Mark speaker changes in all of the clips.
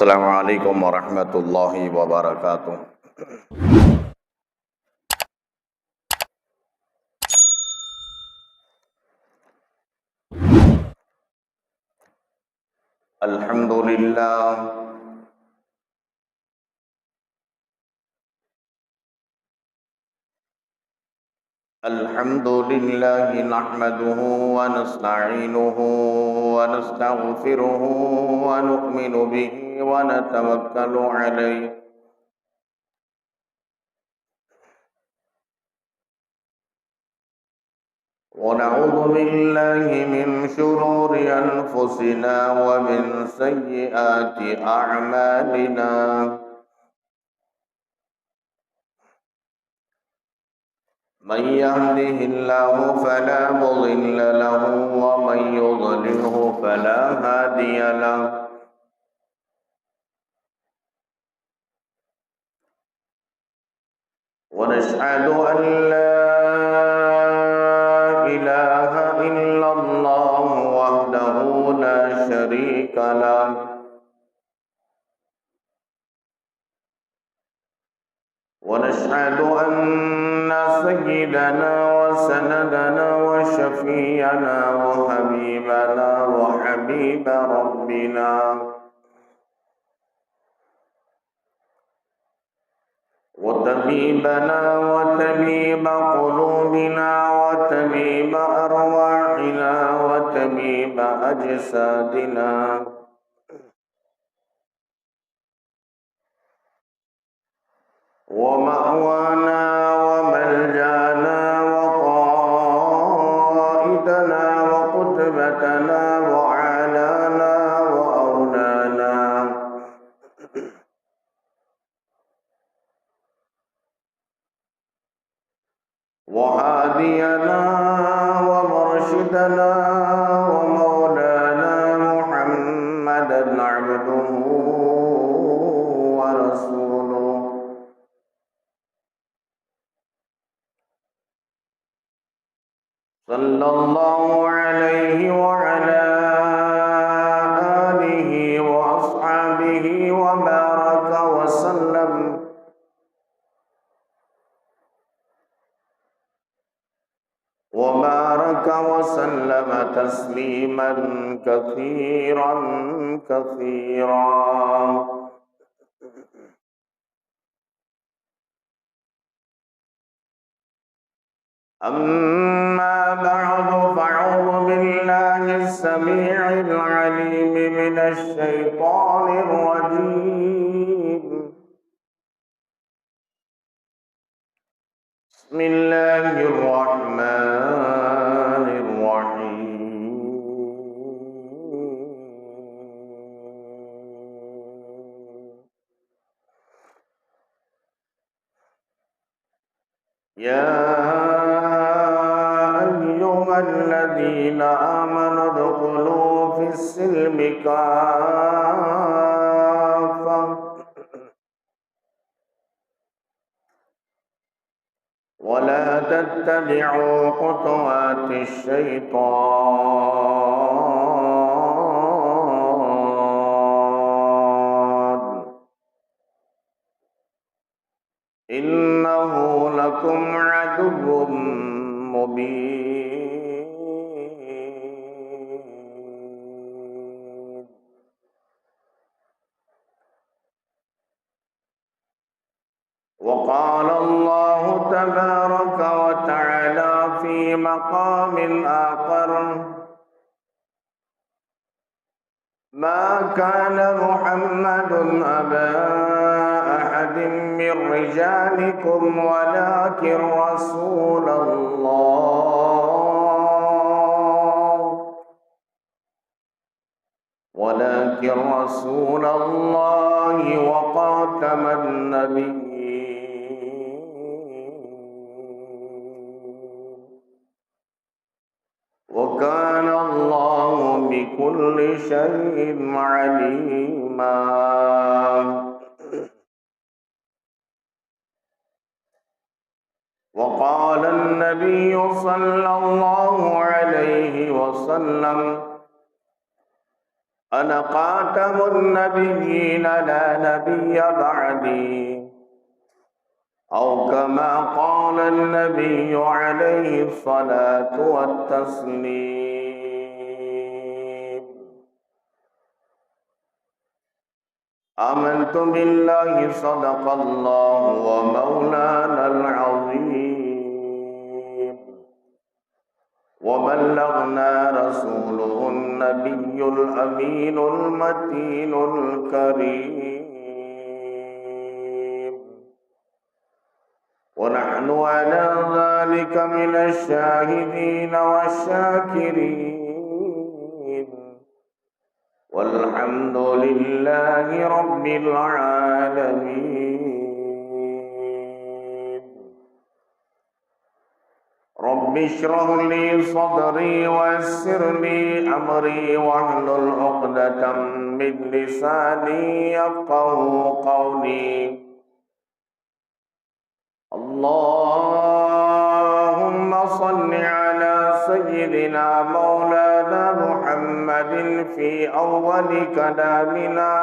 Speaker 1: السلام علیکم ورحمۃ اللہ وبرکاتہ۔ الحمد للہ نحمده ونستعینه ونستغفره ونؤمن به ونتوکل علیہ ونعوذ باللہ من شرور انفسنا ومن سیئات اعمالنا، من يهده الله فلا مضل له ومن يضلله فلا هادي له، ونشهد أن لا إله إلا الله وحده لا شريك له، ونشهد أن سيدنا وسندنا وشفيعنا وحبيبنا وحبيب ربنا وطبيبنا وطبيب قلوبنا وطبيب أرواحنا وطبيب أجسادنا، ومأوانا وملجانا وقائدنا وقدوتنا وعلانا وأولانا وهادينا ومرشدنا ومولانا محمدا عبده ورسوله، صلى الله عليه وعلى آله وأصحابه وبارك وسلم تسليما كثيرا كثيرا. أما بعد فأعوذ بالله السميع العليم من الشيطان الرجيم. بسم الله الرحمن الرحيم. يا الذين آمنوا ادخلوا في السلم كافة ولا تتبعوا خطوات الشيطان إنه لكم عدو مبين. وقال الله تبارك وتعالى في مقام آخر: ما كان محمد أبا أحد من رجالكم ولكن رسول الله وخاتم النبيين وكان الله بكل شيء عليما. وقال النبي صلى الله عليه وسلم: أنا خاتم النبيين لا نبي بعدي، أو كما قال النبي عليه الصلاة والتسليم. آمنت بالله صدق الله ومولانا العظيم، وبلغنا رسوله النبي الأمين المتين الكريم، ونحن على ذلك من الشاهدين والشاكرين، والحمد لله رب العالمين. رب اشرح لي صدري ويسر لي أمري واحلل عقدة من لساني يفقهوا قولي. اللهم صل على سيدنا مولانا محمد في أول كلامنا.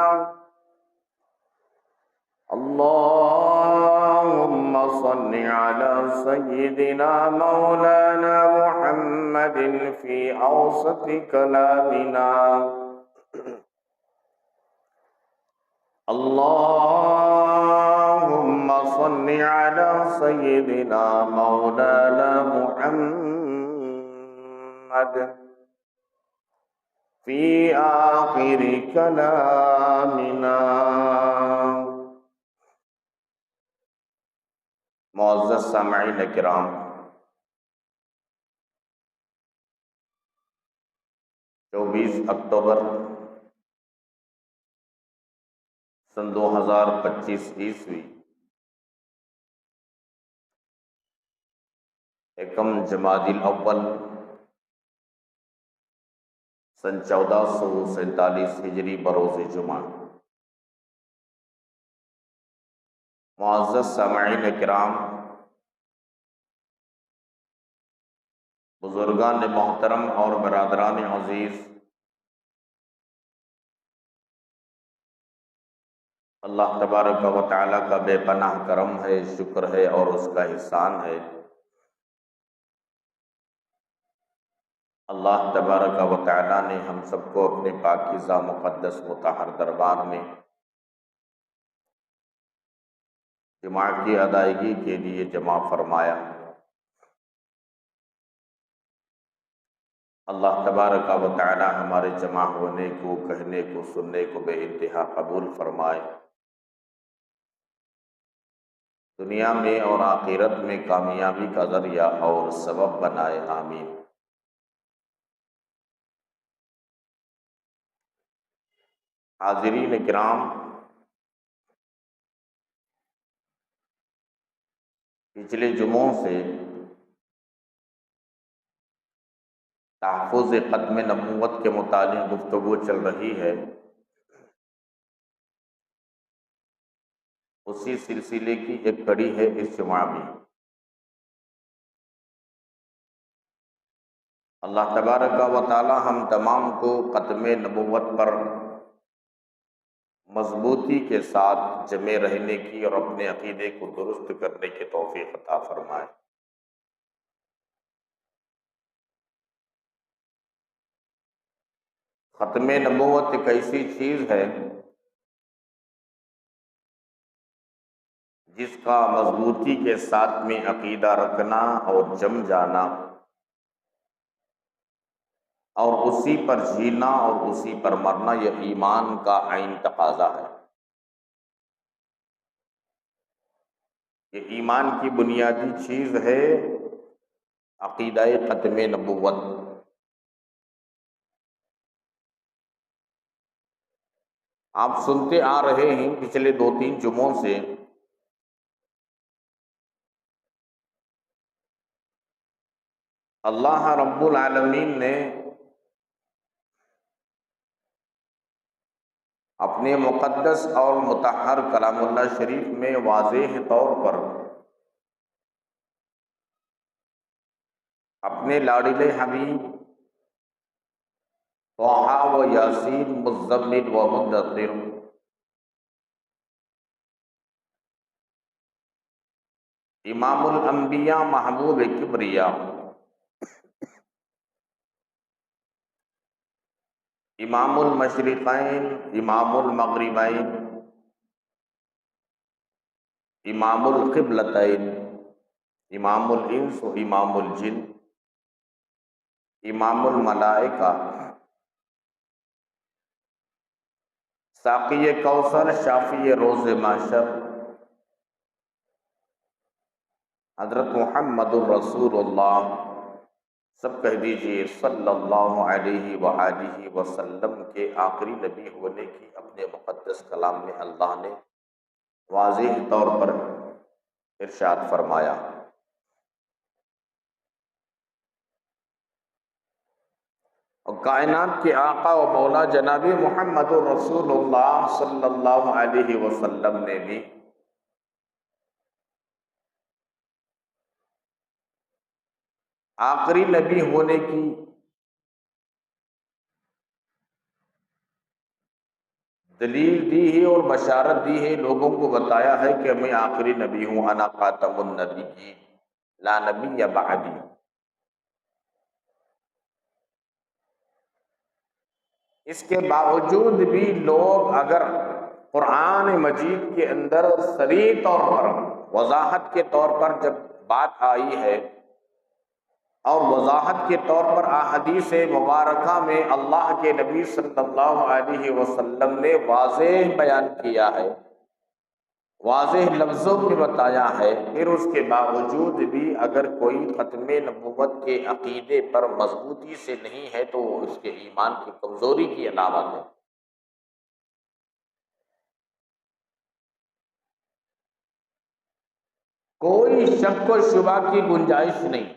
Speaker 1: اللهم صل على سيدنا مولانا محمد في أوسط كلامنا. اللهم صل على سيدنا مولانا محمد في آخر كلامنا. معزز سامعین کرام، 24 اکتوبر سن 2025 عیسوی، یکم جمادی الاول سن 1447 ہجری بروز جمعہ۔ معزز سامعین کرام، بزرگان محترم اور برادران عزیز، اللہ تبارک و تعالیٰ کا بے پناہ کرم ہے، شکر ہے اور اس کا احسان ہے۔ اللہ تبارک و تعالیٰ نے ہم سب کو اپنے پاکیزہ مقدس مطہر دربار میں جمعہ کی ادائیگی کے لیے جمع فرمایا۔ اللہ تبارک و تعالیٰ ہمارے جمع ہونے کو، کہنے کو، سننے کو بے انتہا قبول فرمائے، دنیا میں اور آخرت میں کامیابی کا ذریعہ اور سبب بنائے، آمین۔ حاضرین کرام، پچھلے جمعوں سے تحفظ ختم نبوت کے متعلق گفتگو چل رہی ہے۔ اسی سلسلے کی ایک کڑی ہے اس جمعہ میں۔ اللہ تبارک و تعالی ہم تمام کو ختم نبوت پر مضبوطی کے ساتھ جمع رہنے کی اور اپنے عقیدے کو درست کرنے کی توفیق عطا فرمائے۔ ختم نبوت ایک ایسی چیز ہے جس کا مضبوطی کے ساتھ میں عقیدہ رکھنا اور جم جانا اور اسی پر جینا اور اسی پر مرنا، یہ ایمان کا عین تقاضا ہے۔ یہ ایمان کی بنیادی چیز ہے عقیدہ ختم نبوت۔ آپ سنتے آ رہے ہیں پچھلے 2-3 جمعوں سے اللہ رب العالمین نے اپنے مقدس اور مطہر کلام اللہ شریف میں واضح طور پر اپنے لاڈلے حبیب طٰہٰ و یاسین مزمل و مدثر، امام الانبیاء محمود کبریا، امام المشرقین امام المغربین، امام القبلتین، امام الانس و امام الجن، امام الملائکہ، ساقی کوثر، شافی روز محشر، حضرت محمد الرسول اللہ، سب کہہ دیجئے صلی اللہ علیہ وآلہ وسلم کے آخری نبی ہونے کی اپنے مقدس کلام میں اللہ نے واضح طور پر ارشاد فرمایا۔ اور کائنات کے آقا و مولا جناب محمد الرسول اللہ صلی اللہ علیہ وسلم نے بھی آخری نبی ہونے کی دلیل دی ہے اور بشارت دی ہے، لوگوں کو بتایا ہے کہ میں آخری نبی ہوں، انا خاتم النبیین لا نبی بعدی۔ اس کے باوجود بھی لوگ اگر قرآن مجید کے اندر صریح طور پر وضاحت کے طور پر جب بات آئی ہے اور وضاحت کے طور پر احادیث مبارکہ میں اللہ کے نبی صلی اللہ علیہ وسلم نے واضح بیان کیا ہے، واضح لفظوں میں بتایا ہے، پھر اس کے باوجود بھی اگر کوئی ختم نبوت کے عقیدے پر مضبوطی سے نہیں ہے تو وہ اس کے ایمان کی کمزوری کی علامت ہے۔ کوئی شک و شبہ کی گنجائش نہیں،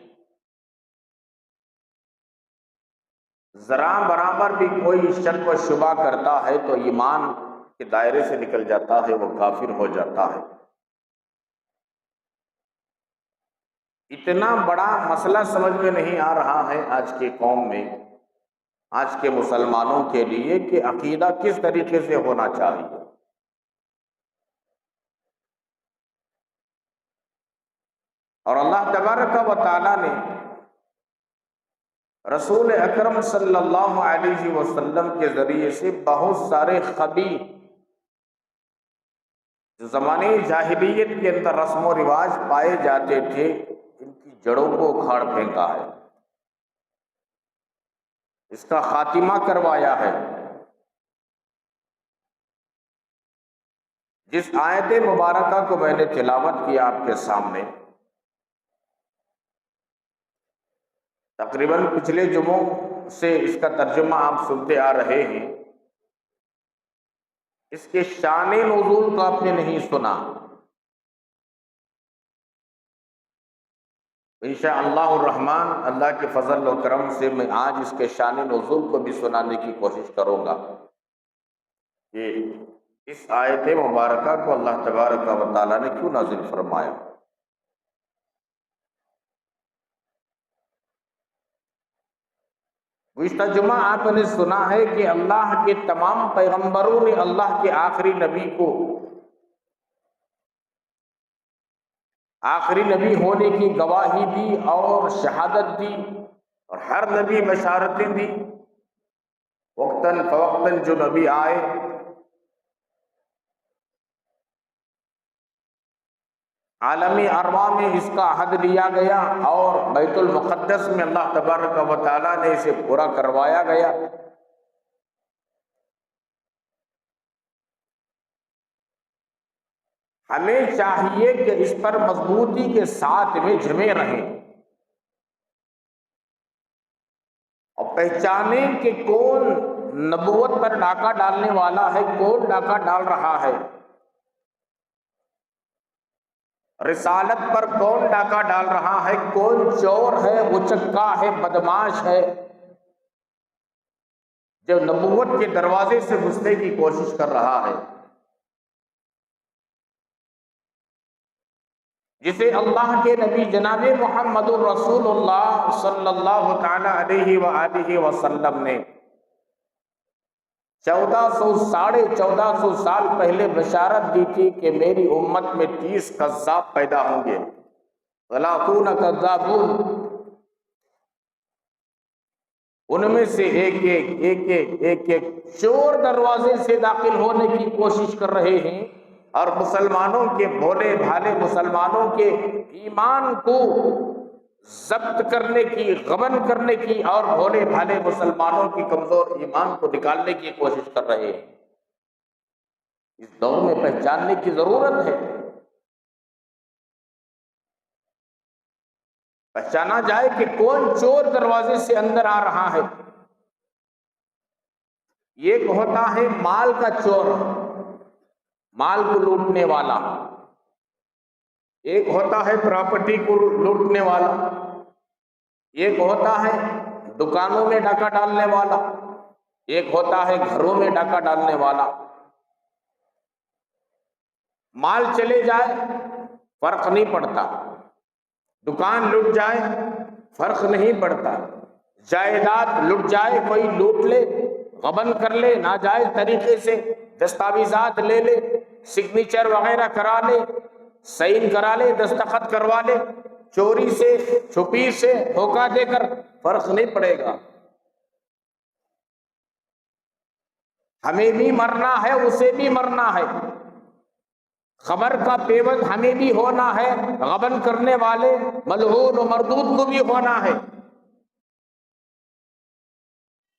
Speaker 1: ذرا برابر بھی کوئی شک و شبہ کرتا ہے تو ایمان کے دائرے سے نکل جاتا ہے، وہ کافر ہو جاتا ہے۔ اتنا بڑا مسئلہ سمجھ میں نہیں آ رہا ہے آج کے قوم میں، آج کے مسلمانوں کے لیے کہ عقیدہ کس طریقے سے ہونا چاہیے۔ اور اللہ تبارک و تعالیٰ نے رسول اکرم صلی اللہ علیہ وسلم کے ذریعے سے بہت سارے خبیث جو زمانے جاہلیت کے اندر رسم و رواج پائے جاتے تھے، ان کی جڑوں کو اکھاڑ پھینکا ہے، اس کا خاتمہ کروایا ہے۔ جس آیت مبارکہ کو میں نے تلاوت کیا آپ کے سامنے، تقریباً پچھلے جمعوں سے اس کا ترجمہ آپ سنتے آ رہے ہیں، اس کے شان نزول کو آپ نے نہیں سنا، انشاءاللہ الرحمن اللہ کے فضل و کرم سے میں آج اس کے شان نزول کو بھی سنانے کی کوشش کروں گا کہ اس آیت مبارکہ کو اللہ تبارک و تعالیٰ نے کیوں نازل فرمایا۔ گزشتہ جمعہ آپ نے سنا ہے کہ اللہ کے تمام پیغمبروں نے اللہ کے آخری نبی کو آخری نبی ہونے کی گواہی دی اور شہادت دی، اور ہر نبی بشارتیں دی۔ وقتاً فوقتاً جو نبی آئے عالمی ارواح میں اس کا عہد لیا گیا اور بیت المقدس میں اللہ تبارک و تعالیٰ نے اسے پورا کروایا گیا۔ ہمیں چاہیے کہ اس پر مضبوطی کے ساتھ میں جمے رہیں اور پہچانیں کہ کون نبوت پر ڈاکہ ڈالنے والا ہے، کون ڈاکہ ڈال رہا ہے، رسالت پر کون ڈاکہ ڈال رہا ہے، کون چور ہے، اچکا ہے، بدماش ہے جو نبوت کے دروازے سے گھسنے کی کوشش کر رہا ہے، جسے اللہ کے نبی جناب محمد الرسول اللہ صلی اللہ تعالی علیہ وآلہ وسلم نے 1400 1450 سال پہلے بشارت دی تھی کہ میری امت میں 30 کذاب پیدا ہوں گے، ثلاثون کذابون، ان میں سے ایک چور دروازے سے داخل ہونے کی کوشش کر رہے ہیں، اور مسلمانوں کے بھولے بھالے مسلمانوں کے ایمان کو ضبط کرنے کی، غبن کرنے کی، اور بھولے بھالے مسلمانوں کی کمزور ایمان کو نکالنے کی کوشش کر رہے ہیں۔ اس دور میں پہچاننے کی ضرورت ہے، پہچانا جائے کہ کون چور دروازے سے اندر آ رہا ہے۔ ایک ہوتا ہے مال کا چور، مال کو لوٹنے والا، ایک ہوتا ہے پراپرٹی کو لوٹنے والا، ایک ہوتا ہے دکانوں میں ڈاکہ ڈالنے والا، ایک ہوتا ہے گھروں میں ڈاکہ ڈالنے والا۔ مال چلے جائے فرق نہیں پڑتا، دکان لٹ جائے فرق نہیں پڑتا، جائیداد لٹ جائے، کوئی لوٹ لے، غبن کر لے، ناجائز طریقے سے دستاویزات لے لے، سگنیچر وغیرہ کرا لے، سائن کرا لے، دستخط کروا لے، چوری سے، چھپی سے، دھوکہ دے کر، فرق نہیں پڑے گا۔ ہمیں بھی مرنا ہے، اسے بھی مرنا ہے، خبر کا پیوند ہمیں بھی ہونا ہے، غبن کرنے والے ملعون و مردود کو بھی ہونا ہے،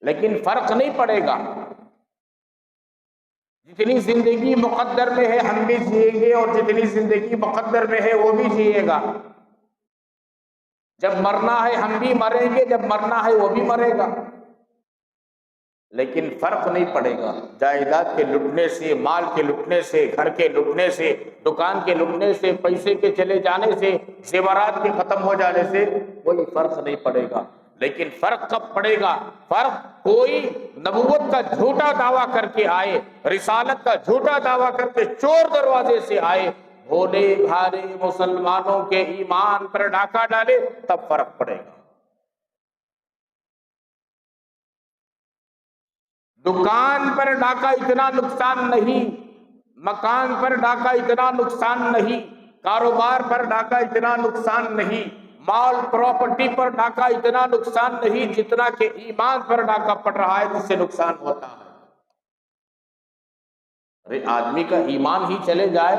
Speaker 1: لیکن فرق نہیں پڑے گا۔ جتنی زندگی مقدر میں ہے ہم بھی جئیں گے، اور جتنی زندگی مقدر میں ہے وہ بھی جئے گا۔ جب مرنا ہے ہم بھی مریں گے، جب مرنا ہے وہ بھی مرے گا، لیکن فرق نہیں پڑے گا۔ جائیداد کے لٹنے سے، مال کے لٹنے سے، گھر کے لٹنے سے، دکان کے لٹنے سے، پیسے کے چلے جانے سے، زیورات کے ختم ہو جانے سے کوئی فرق نہیں پڑے گا۔ لیکن فرق کب پڑے گا؟ فرق کوئی نبوت کا جھوٹا دعویٰ کر کے آئے، رسالت کا جھوٹا دعویٰ کر کے چور دروازے سے آئے، بھولے بھالے مسلمانوں کے ایمان پر ڈاکہ ڈالے، تب فرق پڑے گا۔ دکان پر ڈاکہ اتنا نقصان نہیں، مکان پر ڈاکہ اتنا نقصان نہیں، کاروبار پر ڈاکہ اتنا نقصان نہیں، مال پراپرٹی پر ڈاکہ اتنا نقصان نہیں جتنا کہ ایمان پر ڈاکہ پڑ رہا ہے، جس سے نقصان ہوتا ہے۔ ارے آدمی کا ایمان ہی چلے جائے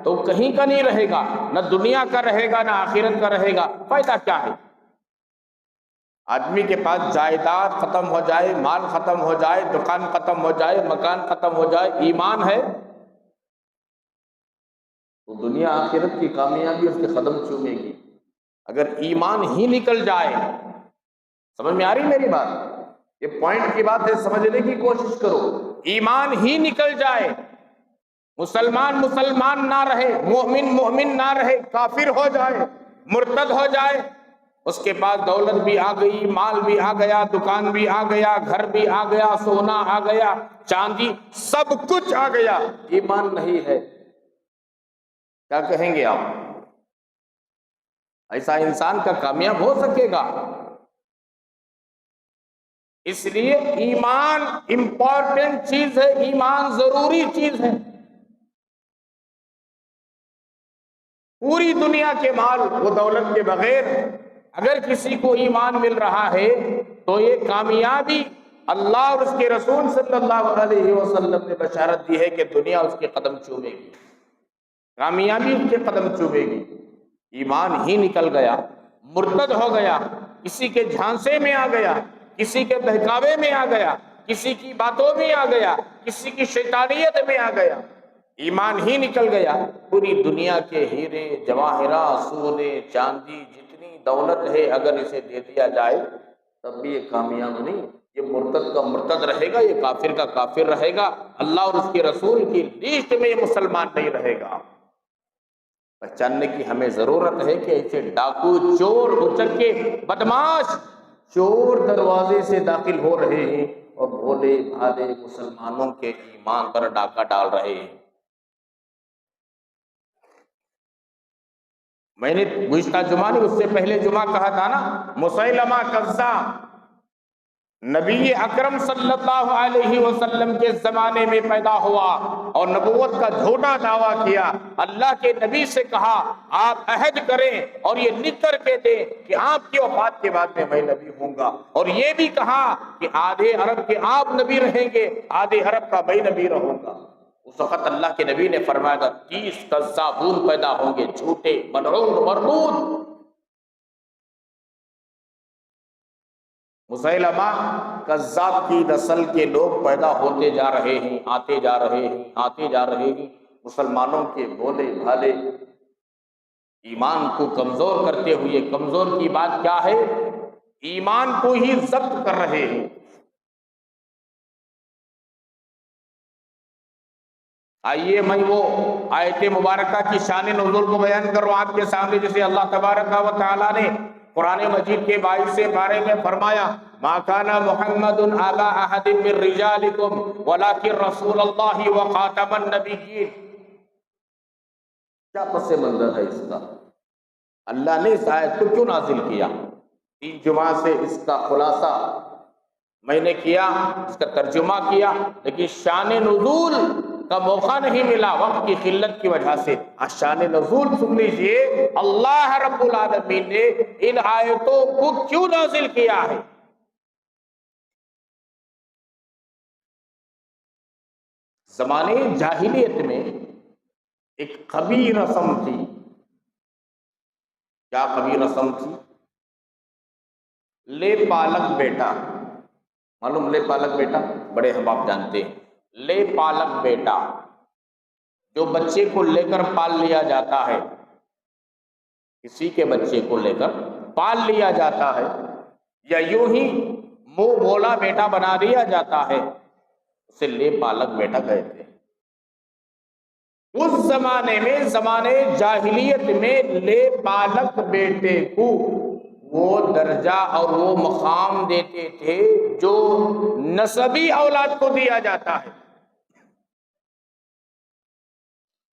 Speaker 1: تو کہیں کا نہیں رہے گا، نہ دنیا کا رہے گا، نہ آخرت کا رہے گا، فائدہ کیا ہے؟ آدمی کے پاس جائیداد ختم ہو جائے، مال ختم ہو جائے، دکان ختم ہو جائے، مکان ختم ہو جائے، ایمان ہے تو دنیا آخرت کی کامیابی اس کے قدم چومے گی۔ اگر ایمان ہی نکل جائے، سمجھ میں آ رہی میری بات؟ یہ پوائنٹ کی بات ہے، سمجھنے کی کوشش کرو۔ ایمان ہی نکل جائے، مسلمان مسلمان نہ رہے، مومن مومن نہ رہے، کافر ہو جائے، مرتد ہو جائے، اس کے پاس دولت بھی آ گئی، مال بھی آ گیا، دکان بھی آ گیا، گھر بھی آ گیا، سونا آ گیا، چاندی، سب کچھ آ گیا، ایمان نہیں ہے، کیا کہیں گے آپ؟ ایسا انسان کا کامیاب ہو سکے گا؟ اس لیے ایمان امپورٹنٹ چیز ہے، ایمان ضروری چیز ہے۔ پوری دنیا کے مال و دولت کے بغیر اگر کسی کو ایمان مل رہا ہے تو یہ کامیابی اللہ اور اس کے رسول صلی اللہ علیہ وسلم نے بشارت دی ہے کہ دنیا اس کے قدم چومے گی، کامیابی اس کے قدم چومے گی۔ ایمان ہی نکل گیا، مرتد ہو گیا، کسی کے جھانسے میں آ گیا، کسی کے بہکاوے میں آ گیا، کسی کی باتوں میں آ گیا، کسی کی شیطانیت میں آ گیا، ایمان ہی نکل گیا، پوری دنیا کے ہیرے جواہرات، سونے چاندی، جتنی دولت ہے اگر اسے دے دیا جائے تب بھی یہ کامیاب نہیں۔ یہ مرتد کا مرتد رہے گا، یہ کافر کا کافر رہے گا، اللہ اور اس کے رسول کی لیسٹ میں یہ مسلمان نہیں رہے گا۔ پہچاننے کی ہمیں ضرورت ہے کہ ایسے ڈاکو، چور، اچکے، بدماش چور دروازے سے داخل ہو رہے ہیں اور بھولے بھالے مسلمانوں کے ایمان پر ڈاکہ ڈال رہے ہیں۔ میں نے گزشتہ جمعہ نہیں، اس سے پہلے جمعہ کہا تھا نا، مسیلمہ کذاب نبی اکرم صلی اللہ علیہ وسلم کے زمانے میں پیدا ہوا اور نبوت کا جھوٹا دعویٰ کیا، اللہ کے نبی سے کہا آپ عہد کریں اور یہ لکھ کر کے دیں کہ آپ کی وفات کے بعد میں نبی ہوں گا، اور یہ بھی کہا کہ آدھے عرب کے آپ نبی رہیں گے، آدھے عرب کا میں نبی رہوں گا۔ اس وقت اللہ کے نبی نے فرمایا 30 کذابون پیدا ہوں گے، جھوٹے، ملعون، مردود۔ مسیلمہ کذاب کی نسل کے لوگ پیدا ہوتے جا رہے ہیں، آتے جا رہے ہیں، آتے جا رہے ہیں۔ مسلمانوں کے بولے بھالے ایمان کو کمزور کرتے ہوئے، کمزور کی بات کیا ہے، ایمان کو ہی ضبط کر رہے ہیں۔ آئیے میں وہ آیت مبارکہ کی شان نزول کو بیان کروں آپ کے سامنے، جسے اللہ تبارک و تعالیٰ نے قرآن مجید کے 22 پارے میں فرمایا ما کان محمد ابا احد من رجالکم ولکن رسول اللہ وخاتم النبیین۔ کیا پس منظر ہے اس کا، اللہ نے اس آیت کو کیوں نازل کیا؟ 3 جمعہ سے اس کا خلاصہ میں نے کیا، اس کا ترجمہ کیا، لیکن شان نزول کا موقع نہیں ملا وقت کی قلت کی وجہ سے۔ شان نزول سن لیجئے، اللہ رب العالمین نے ان آیتوں کو کیوں نازل کیا ہے۔ زمانے جاہلیت میں ایک قبیح رسم تھی۔ کیا قبیح رسم تھی؟ لے پالک بیٹا، معلوم لے پالک بیٹا، بڑے احباب جانتے ہیں۔ لے پالک بیٹا، جو بچے کو لے کر پال لیا جاتا ہے، کسی کے بچے کو لے کر پال لیا جاتا ہے، یا یوں ہی منہ بولا بیٹا بنا دیا جاتا ہے، اسے لے پالک بیٹا کہتے ہیں۔ اس زمانے میں، زمانے جاہلیت میں، لے پالک بیٹے کو وہ درجہ اور وہ مقام دیتے تھے جو نسبی اولاد کو دیا جاتا ہے۔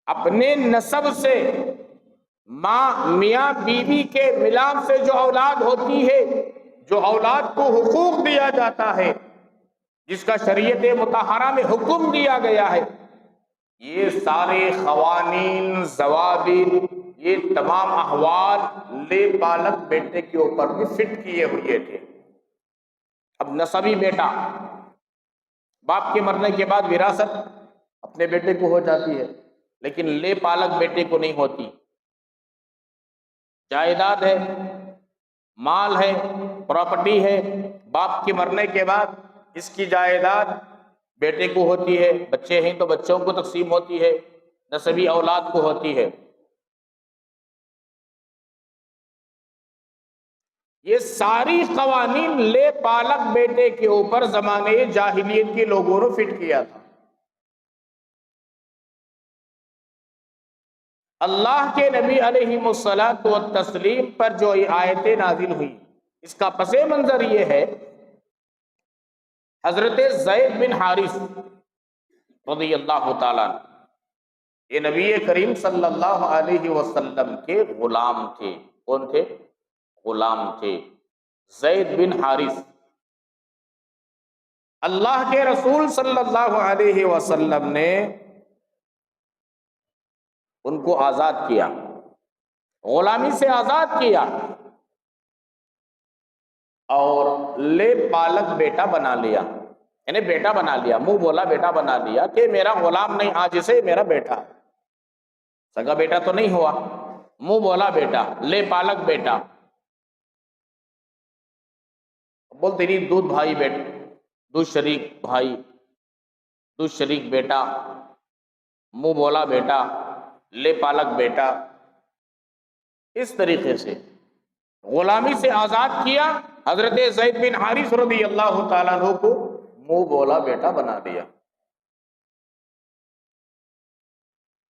Speaker 1: اپنے نسب سے، ماں میاں بیوی کے ملاپ سے جو اولاد ہوتی ہے، جو اولاد کو حقوق دیا جاتا ہے، جس کا شریعت مطہرہ میں حکم دیا گیا ہے، یہ سارے قوانین، ضوابط، یہ تمام احوال لے پالک بیٹے کے اوپر بھی فٹ کیے ہوئے تھے۔ اب نسبی بیٹا، باپ کے مرنے کے بعد وراثت اپنے بیٹے کو ہو جاتی ہے، لیکن لے پالک بیٹے کو نہیں ہوتی۔ جائیداد ہے، مال ہے، پراپرٹی ہے، باپ کے مرنے کے بعد اس کی جائیداد بیٹے کو ہوتی ہے، بچے ہیں تو بچوں کو تقسیم ہوتی ہے، نسبی اولاد کو ہوتی ہے۔ یہ ساری قوانین لے پالک بیٹے کے اوپر زمانے جاہلیت کے لوگوں نے فٹ کیا تھا۔ اللہ کے نبی علیہ الصلاۃ والتسلیم پر جو یہ آیتیں نازل ہوئی، اس کا پس منظر یہ ہے، حضرت زید بن حارث رضی اللہ تعالیٰ عنہ، یہ نبی کریم صلی اللہ علیہ وسلم کے غلام تھے۔ کون تھے؟ غلام تھے، زید بن حارث۔ اللہ کے رسول صلی اللہ علیہ وسلم نے ان کو آزاد کیا، غلامی سے آزاد کیا، اور لے پالک بیٹا بنا لیا، یعنی بیٹا بنا لیا، منہ بولا بیٹا بنا لیا کہ میرا غلام نہیں، آج سے میرا بیٹا، سگا بیٹا تو نہیں ہوا، منہ بولا بیٹا، لے پالک بیٹا۔ بولتے نہیں دودھ بھائی بیٹا، دودھ شریک بھائی، دودھ شریک بیٹا، منہ بولا بیٹا، لے پالک بیٹا، اس طریقے سے غلامی سے آزاد کیا، حضرت زید بن حارث رضی اللہ تعالیٰ عنہ کو منہ بولا بیٹا بنا دیا۔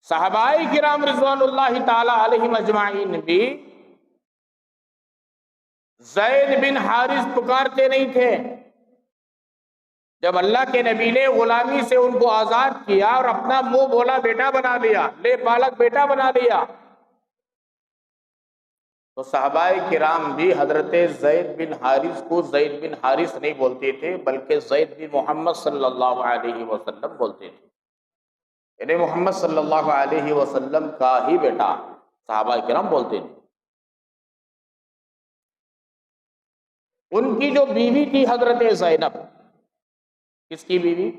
Speaker 1: صحابہ کرام رضوان اللہ تعالی علیہم اجمعین بھی زید بن حارث پکارتے نہیں تھے۔ جب اللہ کے نبی نے غلامی سے ان کو آزاد کیا اور اپنا منہ بولا بیٹا بنا لیا، لے پالک بیٹا بنا لیا، تو صحابہ کرام بھی حضرت زید بن حارث کو زید بن حارث نہیں بولتے تھے، بلکہ زید بن محمد صلی اللہ علیہ وسلم بولتے تھے، یعنی محمد صلی اللہ علیہ وسلم کا ہی بیٹا صحابہ کرام بولتے تھے۔ ان کی جو بیوی تھی حضرت زینب، کس کی بیوی؟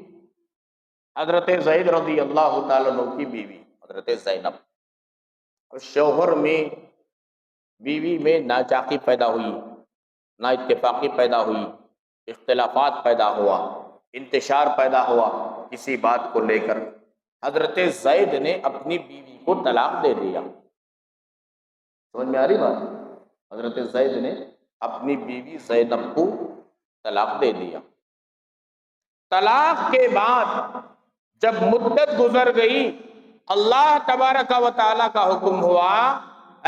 Speaker 1: حضرت زید رضی اللہ تعالیٰ عنہ کی بیوی حضرت زینب۔ شوہر میں بیوی میں ناچاقی پیدا ہوئی، نا اتفاقی پیدا ہوئی، اختلافات پیدا ہوا، انتشار پیدا ہوا کسی بات کو لے کر، حضرت زید نے اپنی بیوی کو طلاق دے دیا۔ سمجھ میں آ رہی بات؟ حضرت زید نے اپنی بیوی زینب کو طلاق دے دیا۔ طلاق کے بعد جب مدت گزر گئی، اللہ تبارک و تعالیٰ کا حکم ہوا،